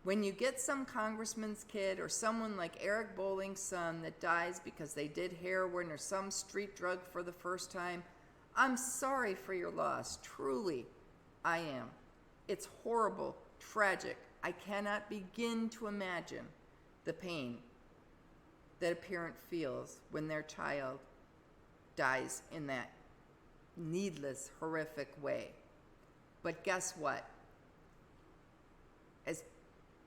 When you get some congressman's kid or someone like Eric Bolling's son that dies because they did heroin or some street drug for the first time, I'm sorry for your loss. Truly, I am. It's horrible, tragic. I cannot begin to imagine the pain that a parent feels when their child dies in that needless, horrific way. But guess what? As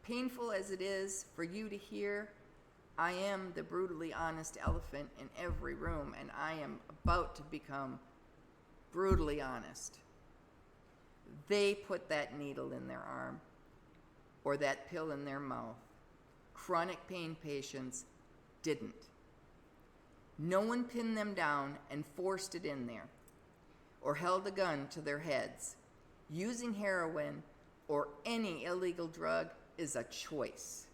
painful as it is for you to hear, I am the brutally honest elephant in every room, and I am about to become brutally honest. They put that needle in their arm or that pill in their mouth. Chronic pain patients didn't. No one pinned them down and forced it in there or held a gun to their heads. Using heroin or any illegal drug is a choice.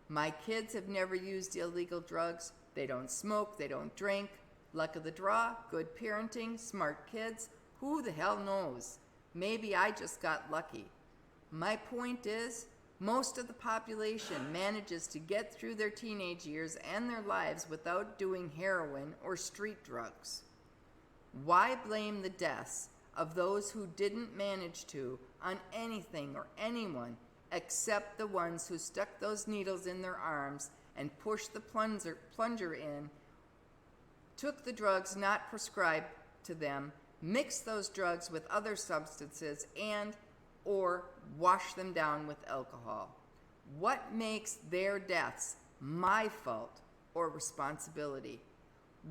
My kids have never used illegal drugs. They don't smoke, they don't drink. Luck of the draw, good parenting, smart kids. Who the hell knows? Maybe I just got lucky. My point is, most of the population manages to get through their teenage years and their lives without doing heroin or street drugs. Why blame the deaths of those who didn't manage to on anything or anyone except the ones who stuck those needles in their arms and pushed the plunger in, took the drugs not prescribed to them, mixed those drugs with other substances, and or wash them down with alcohol? What makes their deaths my fault or responsibility?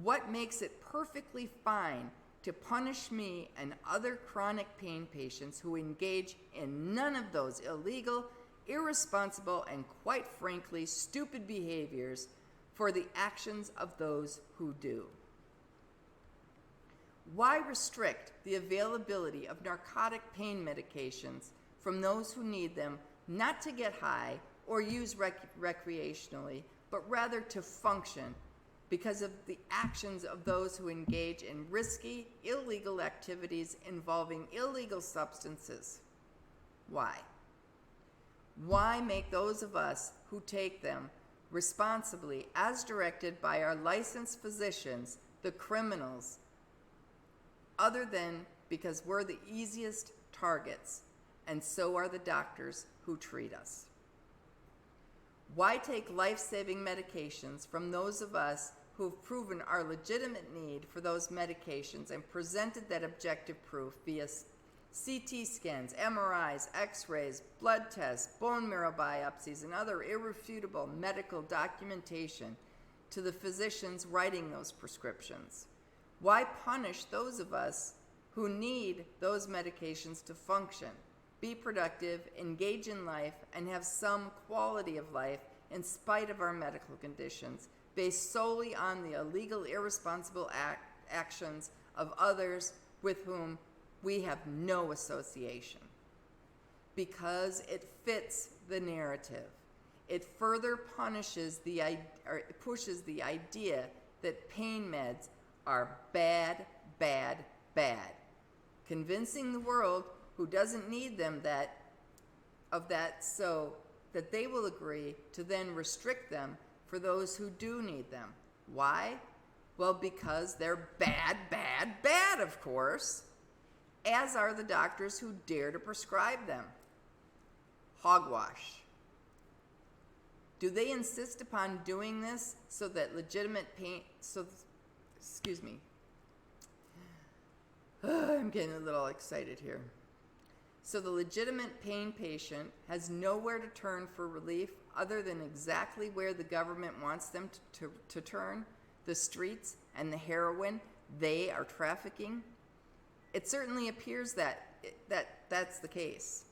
What makes it perfectly fine to punish me and other chronic pain patients who engage in none of those illegal, irresponsible, and quite frankly, stupid behaviors for the actions of those who do? Why restrict the availability of narcotic pain medications from those who need them not to get high or use recreationally, but rather to function because of the actions of those who engage in risky, illegal activities involving illegal substances. Why? Why make those of us who take them responsibly, as directed by our licensed physicians, the criminals, other than because we're the easiest targets, and so are the doctors who treat us? Why take life-saving medications from those of us who have proven our legitimate need for those medications and presented that objective proof via CT scans, MRIs, X-rays, blood tests, bone marrow biopsies, and other irrefutable medical documentation to the physicians writing those prescriptions? Why punish those of us who need those medications to function, be productive, engage in life, and have some quality of life in spite of our medical conditions, based solely on the illegal, irresponsible actions of others with whom we have no association? Because it fits the narrative. It further pushes the idea that pain meds are bad, bad, bad, convincing the world who doesn't need them so that they will agree to then restrict them for those who do need them. Why? Well, because they're bad, bad, bad, of course, as are the doctors who dare to prescribe them. Hogwash. Do they insist upon doing this so that legitimate pain, I'm getting a little excited here. So the legitimate pain patient has nowhere to turn for relief other than exactly where the government wants them to turn, the streets and the heroin they are trafficking? It certainly appears that's the case.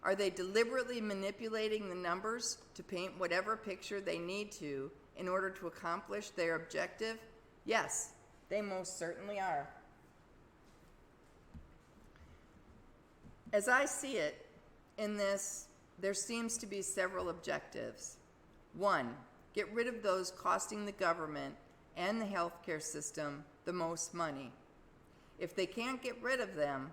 Are they deliberately manipulating the numbers to paint whatever picture they need to in order to accomplish their objective? Yes, they most certainly are. As I see it, in this, there seems to be several objectives. One, get rid of those costing the government and the healthcare system the most money. If they can't get rid of them,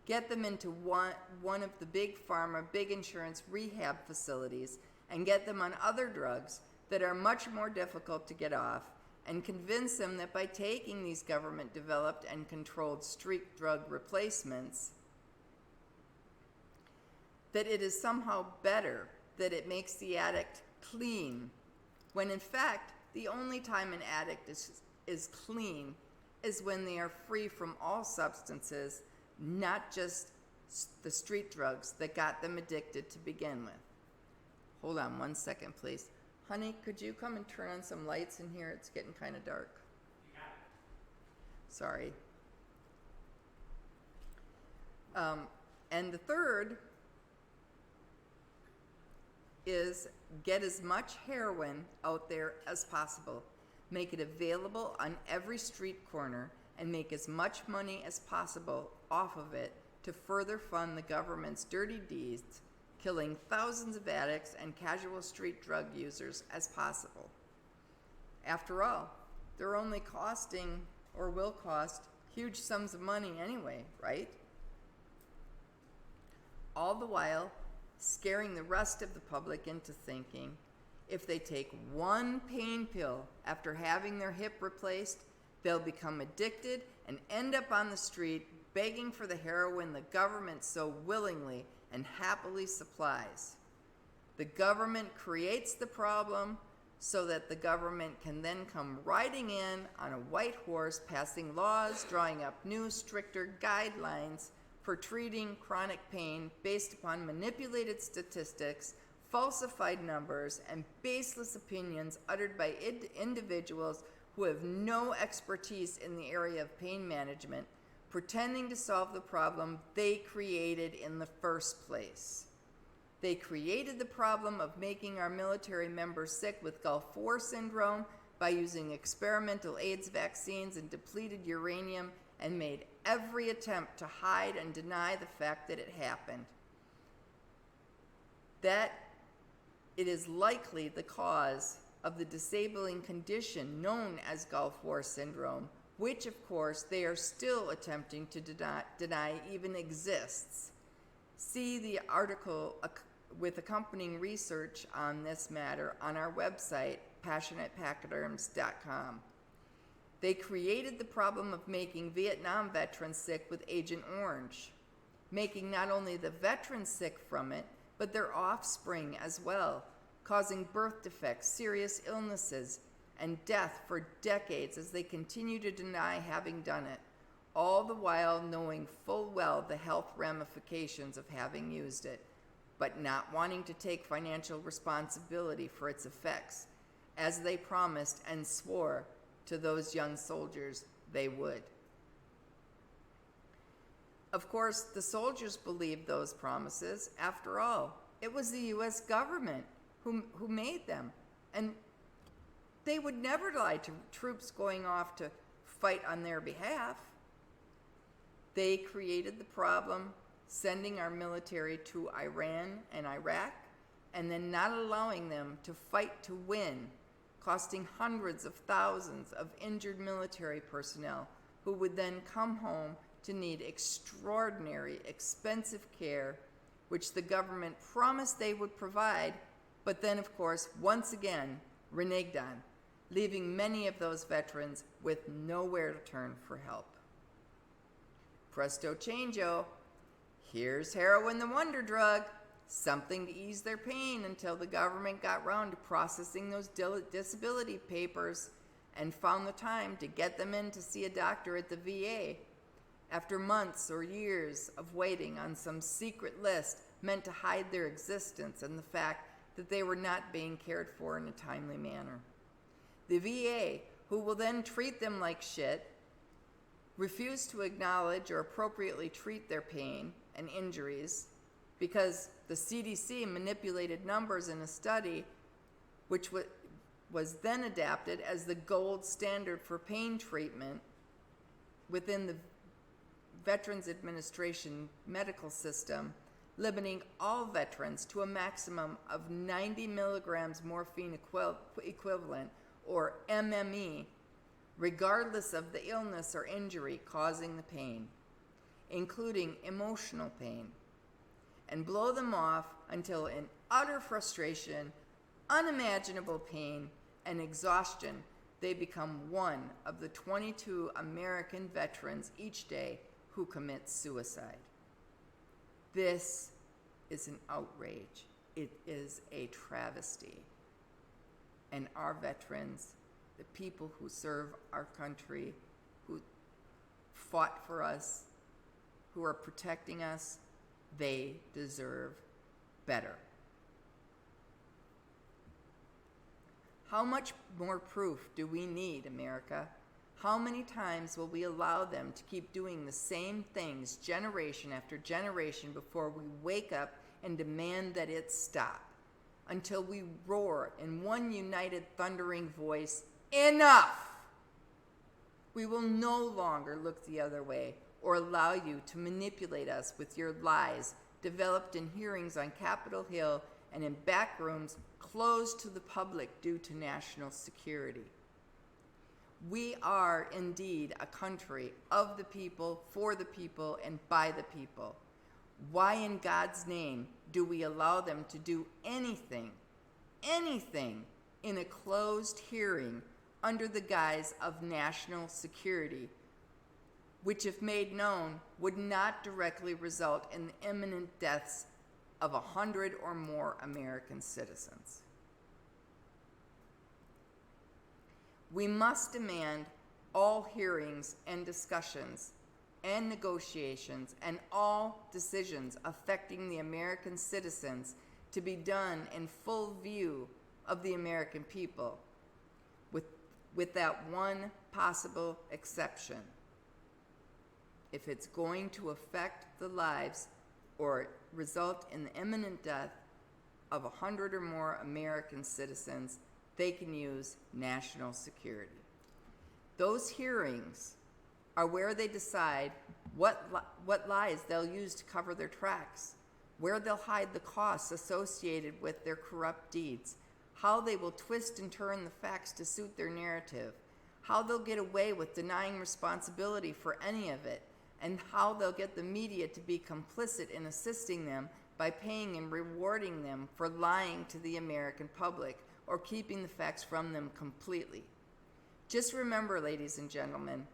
get them into one of the big pharma, big insurance rehab facilities and get them on other drugs that are much more difficult to get off, and convince them that by taking these government-developed and controlled street drug replacements, that it is somehow better, that it makes the addict clean, when in fact, the only time an addict is clean is when they are free from all substances, not just the street drugs that got them addicted to begin with. Hold on 1 second, please. Honey, could you come and turn on some lights in here? It's getting kind of dark. You got it. Sorry. And the third is get as much heroin out there as possible. Make it available on every street corner and make as much money as possible off of it to further fund the government's dirty deeds, killing thousands of addicts and casual street drug users as possible. After all, they're only costing, or will cost, huge sums of money anyway, right? All the while, scaring the rest of the public into thinking if they take one pain pill after having their hip replaced, they'll become addicted and end up on the street begging for the heroin the government so willingly and happily supplies. The government creates the problem so that the government can then come riding in on a white horse, passing laws, drawing up new, stricter guidelines for treating chronic pain based upon manipulated statistics, falsified numbers, and baseless opinions uttered by individuals who have no expertise in the area of pain management, pretending to solve the problem they created in the first place. They created the problem of making our military members sick with Gulf War syndrome by using experimental AIDS vaccines and depleted uranium and made every attempt to hide and deny the fact that it happened. That it is likely the cause of the disabling condition known as Gulf War syndrome, which of course they are still attempting to deny even exists. See the article with accompanying research on this matter on our website, PassionatePachyderms.com. They created the problem of making Vietnam veterans sick with Agent Orange, making not only the veterans sick from it, but their offspring as well, causing birth defects, serious illnesses, and death for decades as they continue to deny having done it, all the while knowing full well the health ramifications of having used it, but not wanting to take financial responsibility for its effects, as they promised and swore to those young soldiers they would. Of course, the soldiers believed those promises. After all, it was the U.S. government who made them, and they would never lie to troops going off to fight on their behalf. They created the problem, sending our military to Iran and Iraq, and then not allowing them to fight to win, costing hundreds of thousands of injured military personnel who would then come home to need extraordinary, expensive care, which the government promised they would provide, but then, of course, once again, reneged on, leaving many of those veterans with nowhere to turn for help. Presto changeo, here's heroin the wonder drug, something to ease their pain until the government got round to processing those disability papers and found the time to get them in to see a doctor at the VA. After months or years of waiting on some secret list meant to hide their existence and the fact that they were not being cared for in a timely manner. The VA, who will then treat them like shit, refused to acknowledge or appropriately treat their pain and injuries because the CDC manipulated numbers in a study which was then adapted as the gold standard for pain treatment within the Veterans Administration medical system, limiting all veterans to a maximum of 90 milligrams morphine equivalent, or MME, regardless of the illness or injury causing the pain, including emotional pain, and blow them off until in utter frustration, unimaginable pain, and exhaustion, they become one of the 22 American veterans each day who commit suicide. This is an outrage. It is a travesty. And our veterans, the people who serve our country, who fought for us, who are protecting us, they deserve better. How much more proof do we need, America? How many times will we allow them to keep doing the same things generation after generation before we wake up and demand that it stop? Until we roar in one united thundering voice, enough! We will no longer look the other way or allow you to manipulate us with your lies developed in hearings on Capitol Hill and in back rooms closed to the public due to national security. We are indeed a country of the people, for the people, and by the people. Why in God's name do we allow them to do anything in a closed hearing under the guise of national security, which if made known would not directly result in the imminent deaths of 100 or more American citizens? We must demand all hearings and discussions and negotiations and all decisions affecting the American citizens to be done in full view of the American people, with that one possible exception. If it's going to affect the lives or result in the imminent death of 100 or more American citizens, they can use national security. Those hearings are where they decide what lies they'll use to cover their tracks, where they'll hide the costs associated with their corrupt deeds, how they will twist and turn the facts to suit their narrative, how they'll get away with denying responsibility for any of it, and how they'll get the media to be complicit in assisting them by paying and rewarding them for lying to the American public or keeping the facts from them completely. Just remember, ladies and gentlemen,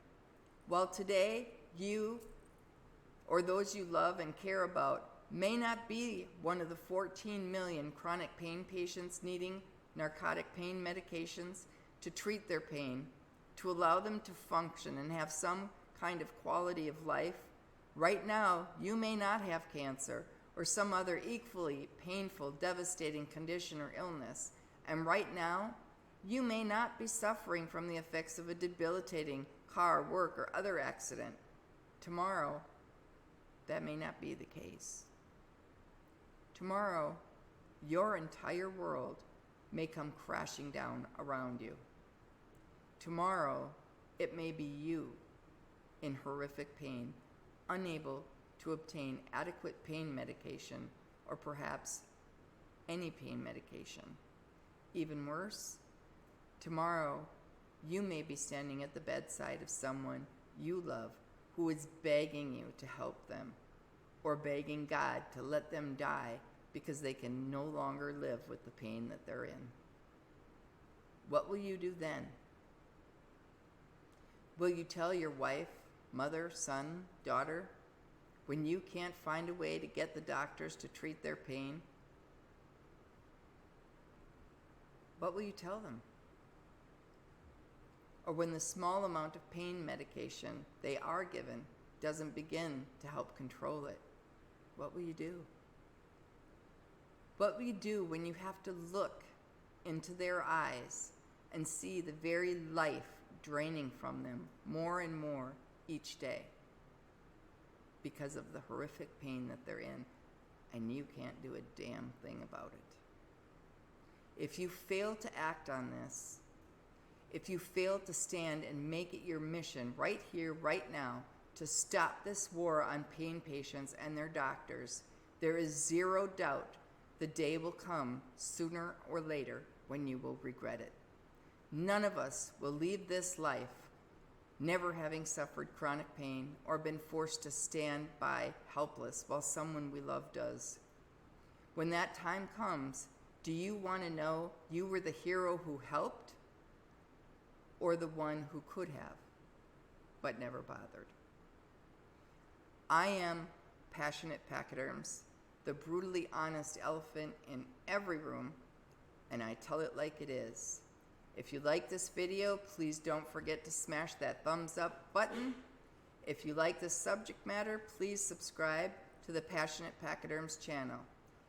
while today you or those you love and care about may not be one of the 14 million chronic pain patients needing narcotic pain medications to treat their pain, to allow them to function and have some kind of quality of life, right now you may not have cancer or some other equally painful, devastating condition or illness. And right now, you may not be suffering from the effects of a debilitating car, work, or other accident. Tomorrow, that may not be the case. Tomorrow, your entire world may come crashing down around you. Tomorrow, it may be you in horrific pain, unable to obtain adequate pain medication, or perhaps any pain medication. Even worse, tomorrow you may be standing at the bedside of someone you love who is begging you to help them, or begging God to let them die because they can no longer live with the pain that they're in. What will you do then? Will you tell your wife, mother, son, daughter, when you can't find a way to get the doctors to treat their pain? What will you tell them? Or when the small amount of pain medication they are given doesn't begin to help control it, what will you do? What will you do when you have to look into their eyes and see the very life draining from them more and more each day because of the horrific pain that they're in, and you can't do a damn thing about it? If you fail to act on this, if you fail to stand and make it your mission right here, right now, to stop this war on pain patients and their doctors, there is zero doubt the day will come sooner or later when you will regret it. None of us will leave this life never having suffered chronic pain or been forced to stand by helpless while someone we love does. When that time comes, do you want to know you were the hero who helped, or the one who could have but never bothered? I am Passionate Pachyderms, the brutally honest elephant in every room, and I tell it like it is. If you like this video, please don't forget to smash that thumbs up button. If you like this subject matter, please subscribe to the Passionate Pachyderms channel.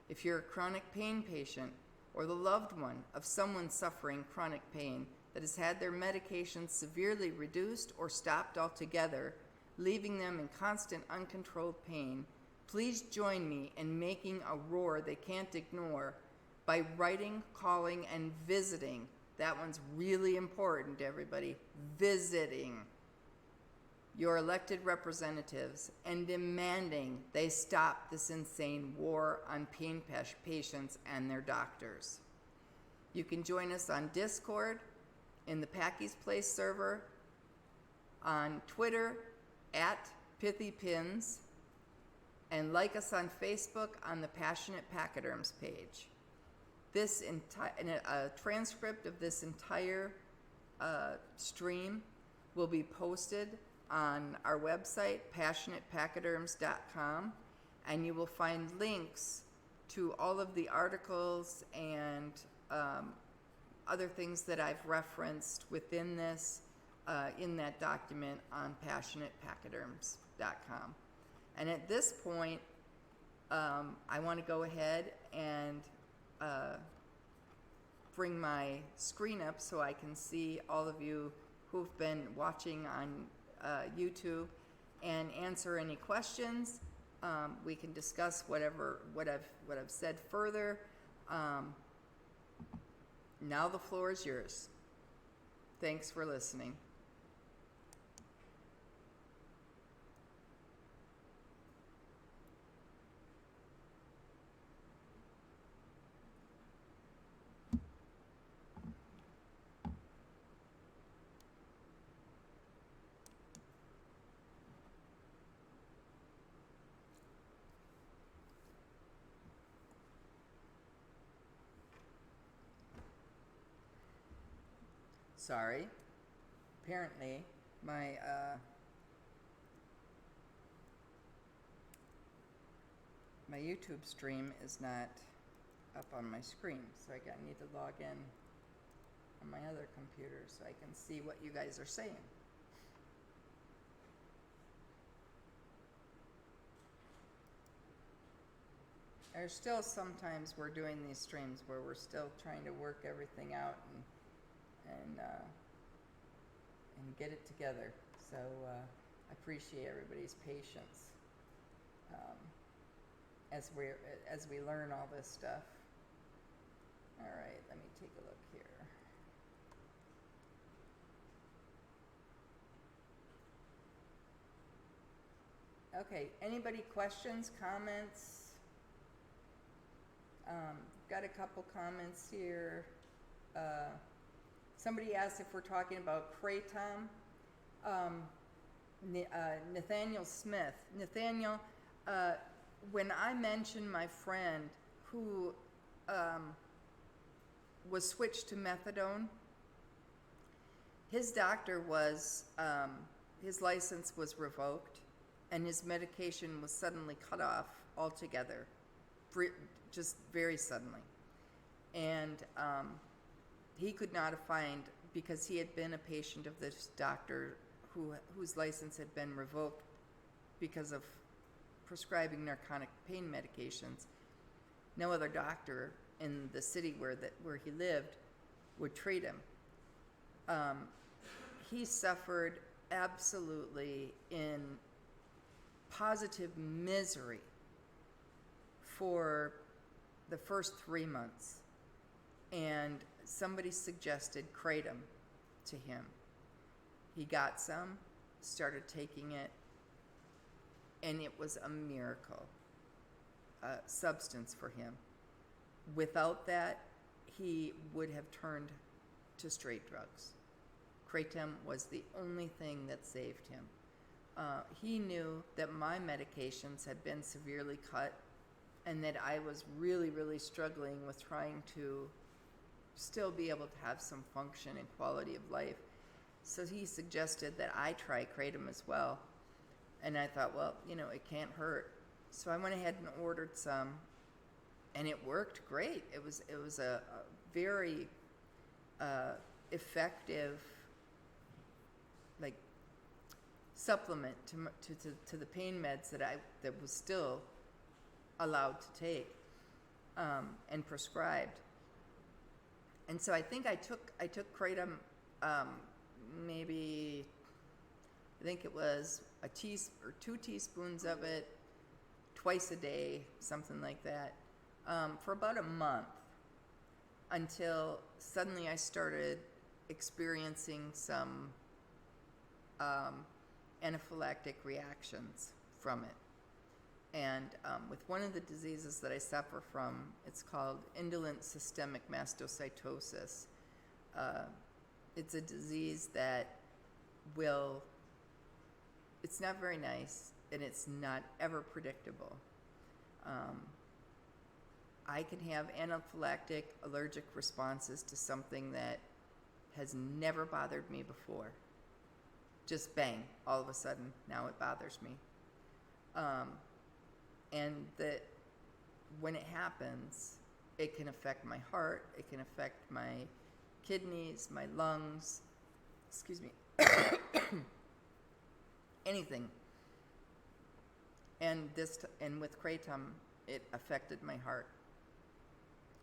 If you're a chronic pain patient or the loved one of someone suffering chronic pain that has had their medications severely reduced or stopped altogether, leaving them in constant uncontrolled pain, please join me in making a roar they can't ignore by writing, calling, and visiting. That one's really important, everybody. Visiting your elected representatives and demanding they stop this insane war on pain patients and their doctors. You can join us on Discord, in the Packy's Place server, on Twitter at PithyPins, and like us on Facebook on the Passionate Pachyderms page. A transcript of this entire stream will be posted on our website, PassionatePachyderms.com, and you will find links to all of the articles and other things that I've referenced within this, in that document on PassionatePachyderms.com. And at this point, I want to go ahead and bring my screen up so I can see all of you who've been watching on YouTube and answer any questions. We can discuss what I've said further. Now the floor is yours. Thanks for listening. Sorry. Apparently, my my YouTube stream is not up on my screen, so I need to log in on my other computer so I can see what you guys are saying. There's still sometimes we're doing these streams where we're still trying to work everything out and get it together. So I appreciate everybody's patience as we learn all this stuff. All right, let me take a look here. Okay, anybody questions, comments? Got a couple comments here. Somebody asked if we're talking about kratom. Nathaniel Smith. Nathaniel, when I mentioned my friend who was switched to methadone, his doctor was, his license was revoked and his medication was suddenly cut off altogether, just very suddenly. And he could not find, because he had been a patient of this doctor whose license had been revoked because of prescribing narcotic pain medications, no other doctor in the city where he lived would treat him. He suffered absolutely in positive misery for the first 3 months, and somebody suggested kratom to him. He got some, started taking it, and it was a miracle substance for him. Without that, he would have turned to straight drugs. Kratom was the only thing that saved him. He knew that my medications had been severely cut and that I was really, really struggling with trying to still be able to have some function and quality of life. So he suggested that I try kratom as well. And I thought, well, it can't hurt. So I went ahead and ordered some, and it worked great. It was a very effective, supplement to the pain meds that was still allowed to take and prescribed. And so I think I took kratom, maybe I think it was 2 teaspoons of it twice a day, something like that, for about a month, until suddenly I started experiencing some anaphylactic reactions from it. And with one of the diseases that I suffer from, it's called indolent systemic mastocytosis. It's a disease that it's not very nice, and it's not ever predictable. I can have anaphylactic allergic responses to something that has never bothered me before. Just bang, all of a sudden, now it bothers me. And that when it happens, it can affect my heart, it can affect my kidneys, my lungs, excuse me, anything. And with kratom, it affected my heart.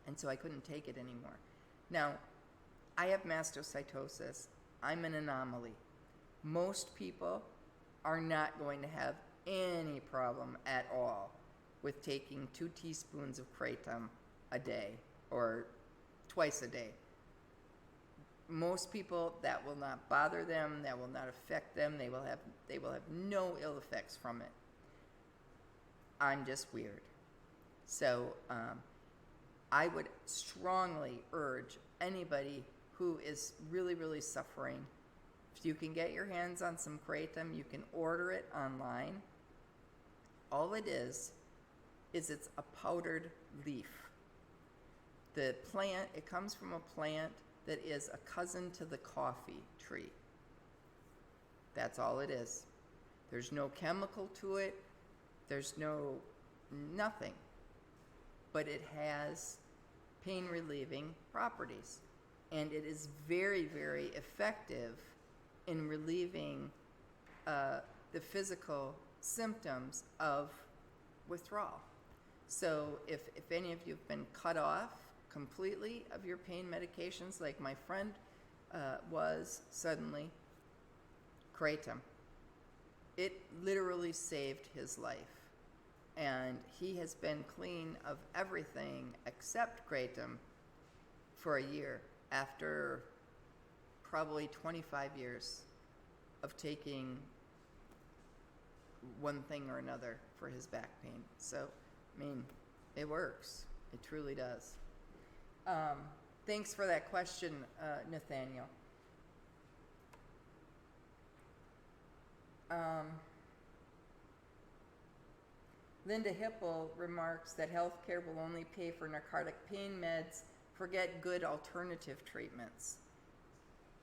And so I couldn't take it anymore. Now, I have mastocytosis. I'm an anomaly. Most people are not going to have any problem at all with taking 2 teaspoons of kratom a day or twice a day. Most people, that will not bother them, that will not affect them, they will have no ill effects from it. I'm just weird. So I would strongly urge anybody who is really, really suffering, if you can get your hands on some kratom, you can order it online. All it is it's a powdered leaf. The plant, it comes from a plant that is a cousin to the coffee tree. That's all it is. There's no chemical to it. There's nothing. But it has pain relieving properties. And it is very, very effective in relieving the physical symptoms of withdrawal. So if any of you have been cut off completely of your pain medications, like my friend was suddenly, kratom. It literally saved his life. And he has been clean of everything except kratom for a year after probably 25 years of taking one thing or another for his back pain. So, I mean, it works. It truly does. Thanks for that question, Nathaniel. Linda Hipple remarks that healthcare will only pay for narcotic pain meds, forget good alternative treatments.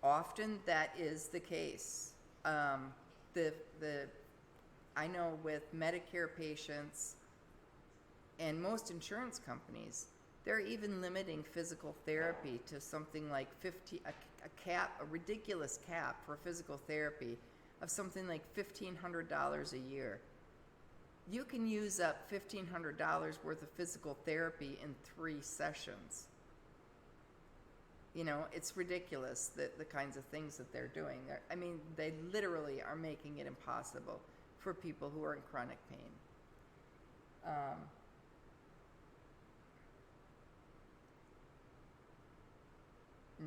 Often that is the case. I know with Medicare patients and most insurance companies, they're even limiting physical therapy to something like a ridiculous cap for physical therapy of something like $1,500 a year. You can use up $1,500 worth of physical therapy in 3 sessions. You know, it's ridiculous the kinds of things that they're doing. I mean, they literally are making it impossible for people who are in chronic pain.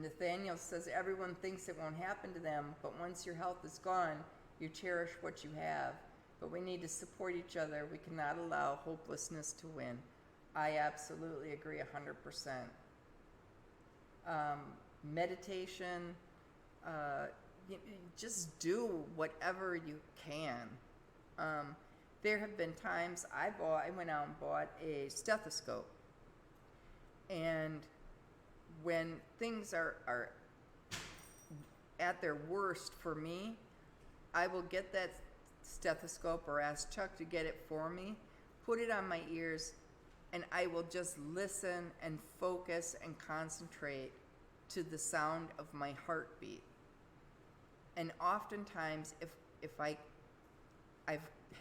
Nathaniel says, everyone thinks it won't happen to them, but once your health is gone, you cherish what you have. But we need to support each other. We cannot allow hopelessness to win. I absolutely agree 100%. Meditation, just do whatever you can. There have been times I went out and bought a stethoscope. And when things are at their worst for me, I will get that stethoscope or ask Chuck to get it for me, put it on my ears, and I will just listen and focus and concentrate to the sound of my heartbeat. And oftentimes, if I've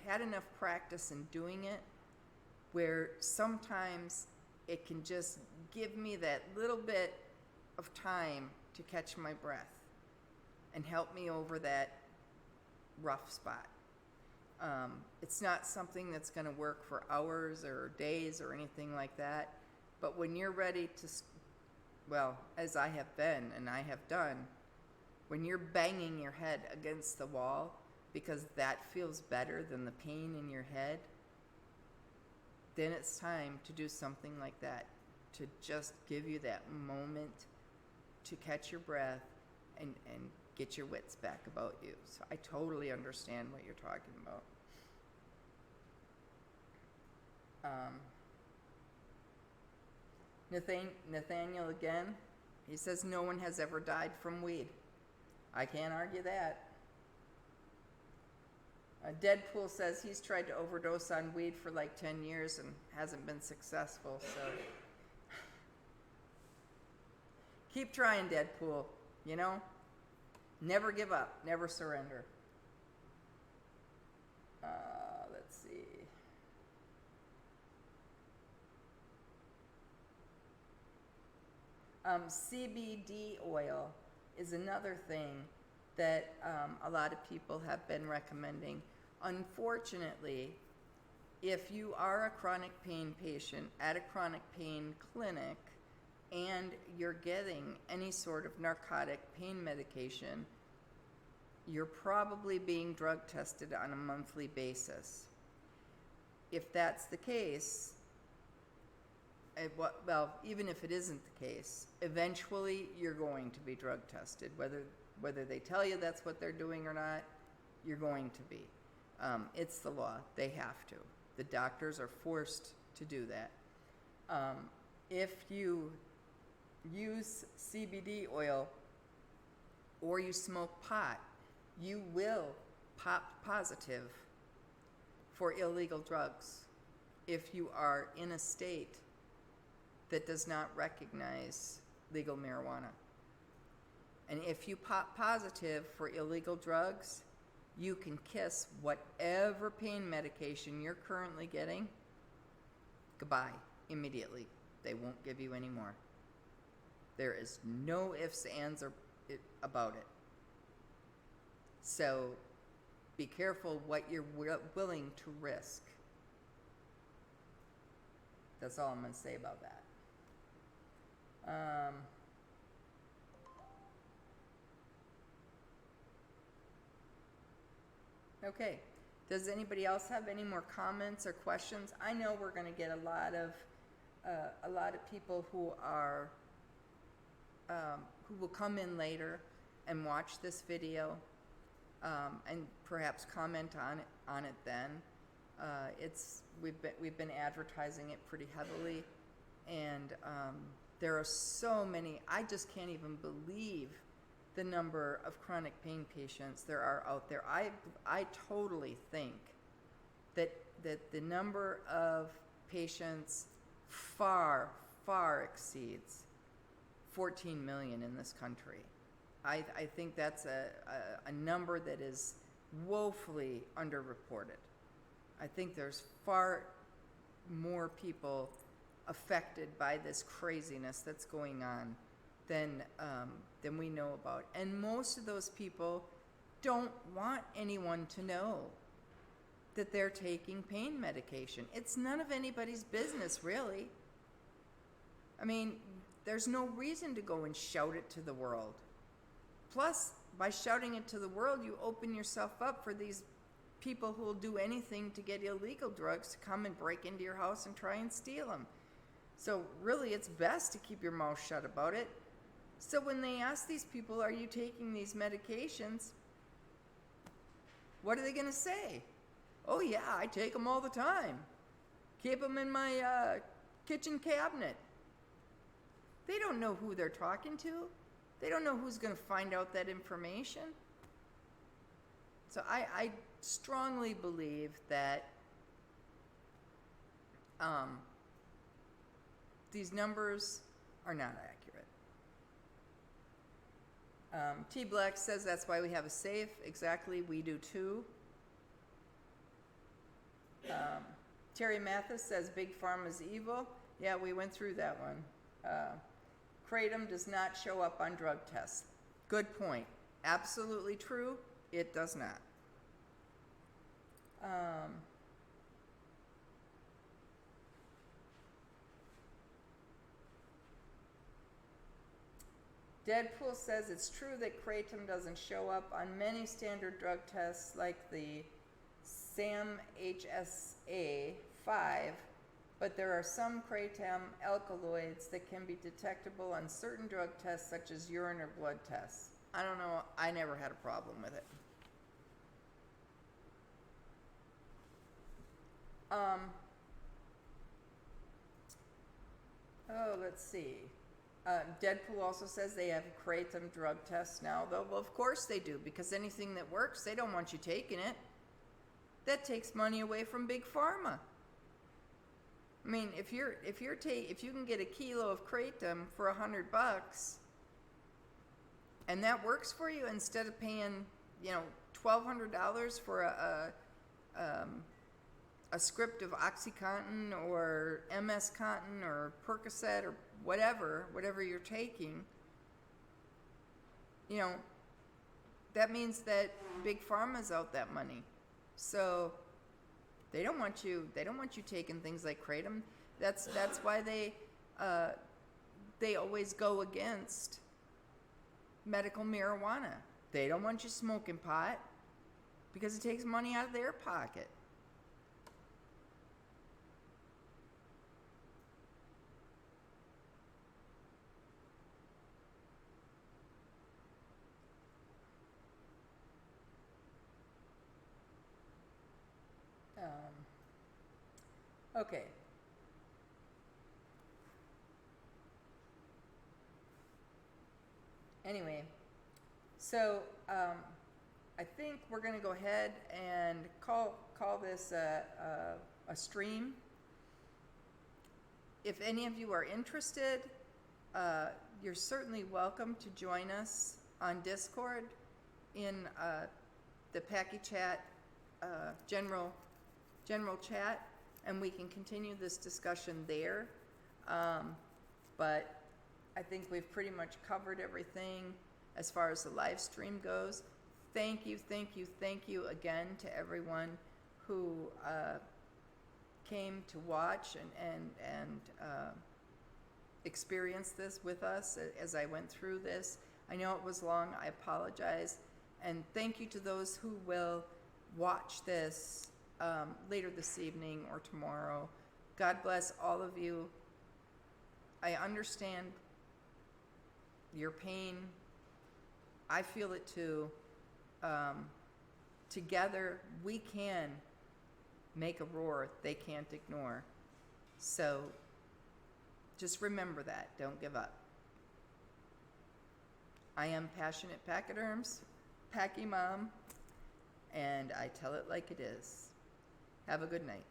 had enough practice in doing it, where sometimes it can just give me that little bit of time to catch my breath and help me over that rough spot. It's not something that's going to work for hours or days or anything like that, but when you're ready to, well, as I have been and I have done, when you're banging your head against the wall because that feels better than the pain in your head, then it's time to do something like that, to just give you that moment to catch your breath and get your wits back about you. So I totally understand what you're talking about. Nathaniel again, he says no one has ever died from weed. I can't argue that. Deadpool says he's tried to overdose on weed for like 10 years and hasn't been successful, so keep trying, Deadpool, you know? Never give up, never surrender. Let's see. CBD oil is another thing that a lot of people have been recommending. Unfortunately, if you are a chronic pain patient at a chronic pain clinic and you're getting any sort of narcotic pain medication, you're probably being drug tested on a monthly basis. If that's the case, well, even if it isn't the case, eventually you're going to be drug tested. Whether they tell you that's what they're doing or not, you're going to be. It's the law. They have to. The doctors are forced to do that. If you use CBD oil or you smoke pot, you will pop positive for illegal drugs if you are in a state that does not recognize legal marijuana. And if you pop positive for illegal drugs, you can kiss whatever pain medication you're currently getting goodbye immediately. They won't give you any more. There is no ifs, ands, or about it. So be careful what you're willing to risk. That's all I'm going to say about that. Okay. Does anybody else have any more comments or questions? I know we're going to get a lot of people who are who will come in later and watch this video and perhaps comment on it then. We've been advertising it pretty heavily, and there are so many. I just can't even believe the number of chronic pain patients there are out there. I totally think that the number of patients far exceeds 14 million in this country. I think that's a number that is woefully underreported. I think there's far more people affected by this craziness that's going on than we know about. And most of those people don't want anyone to know that they're taking pain medication. It's none of anybody's business, really. I mean, there's no reason to go and shout it to the world. Plus, by shouting it to the world, you open yourself up for these people who will do anything to get illegal drugs to come and break into your house and try and steal them. So really, it's best to keep your mouth shut about it. So when they ask these people, are you taking these medications? What are they going to say? Oh yeah, I take them all the time. Keep them in my kitchen cabinet. They don't know who they're talking to. They don't know who's going to find out that information. So I strongly believe that these numbers are not accurate. T Black says that's why we have a safe. Exactly, we do too. Terry Mathis says Big Pharma is evil. Yeah, we went through that one. Kratom does not show up on drug tests. Good point. Absolutely true. It does not. Deadpool says it's true that kratom doesn't show up on many standard drug tests like the SAM-HSA 5, but there are some kratom alkaloids that can be detectable on certain drug tests such as urine or blood tests. I don't know. I never had a problem with it. Let's see. Deadpool also says they have kratom drug tests now, though. Well, of course they do, because anything that works, they don't want you taking it. That takes money away from Big Pharma. I mean, if you can get a kilo of kratom for $100, and that works for you, instead of paying, $1,200 for a script of OxyContin or MS Contin or Percocet or whatever you're taking, that means that Big Pharma's out that money. So they don't want you taking things like kratom. That's why they always go against medical marijuana. They don't want you smoking pot because it takes money out of their pocket. Okay. Anyway, so I think we're going to go ahead and call this a stream. If any of you are interested, you're certainly welcome to join us on Discord in the Packy Chat general chat, and we can continue this discussion there. But I think we've pretty much covered everything as far as the live stream goes. Thank you again to everyone who came to watch and experience this with us as I went through this. I know it was long. I apologize. And thank you to those who will watch this later this evening or tomorrow. God bless all of you. I understand your pain. I feel it too. Together we can make a roar they can't ignore. So just remember that. Don't give up. I am Passionate Pachyderms, Packy Mom, and I tell it like it is. Have a good night.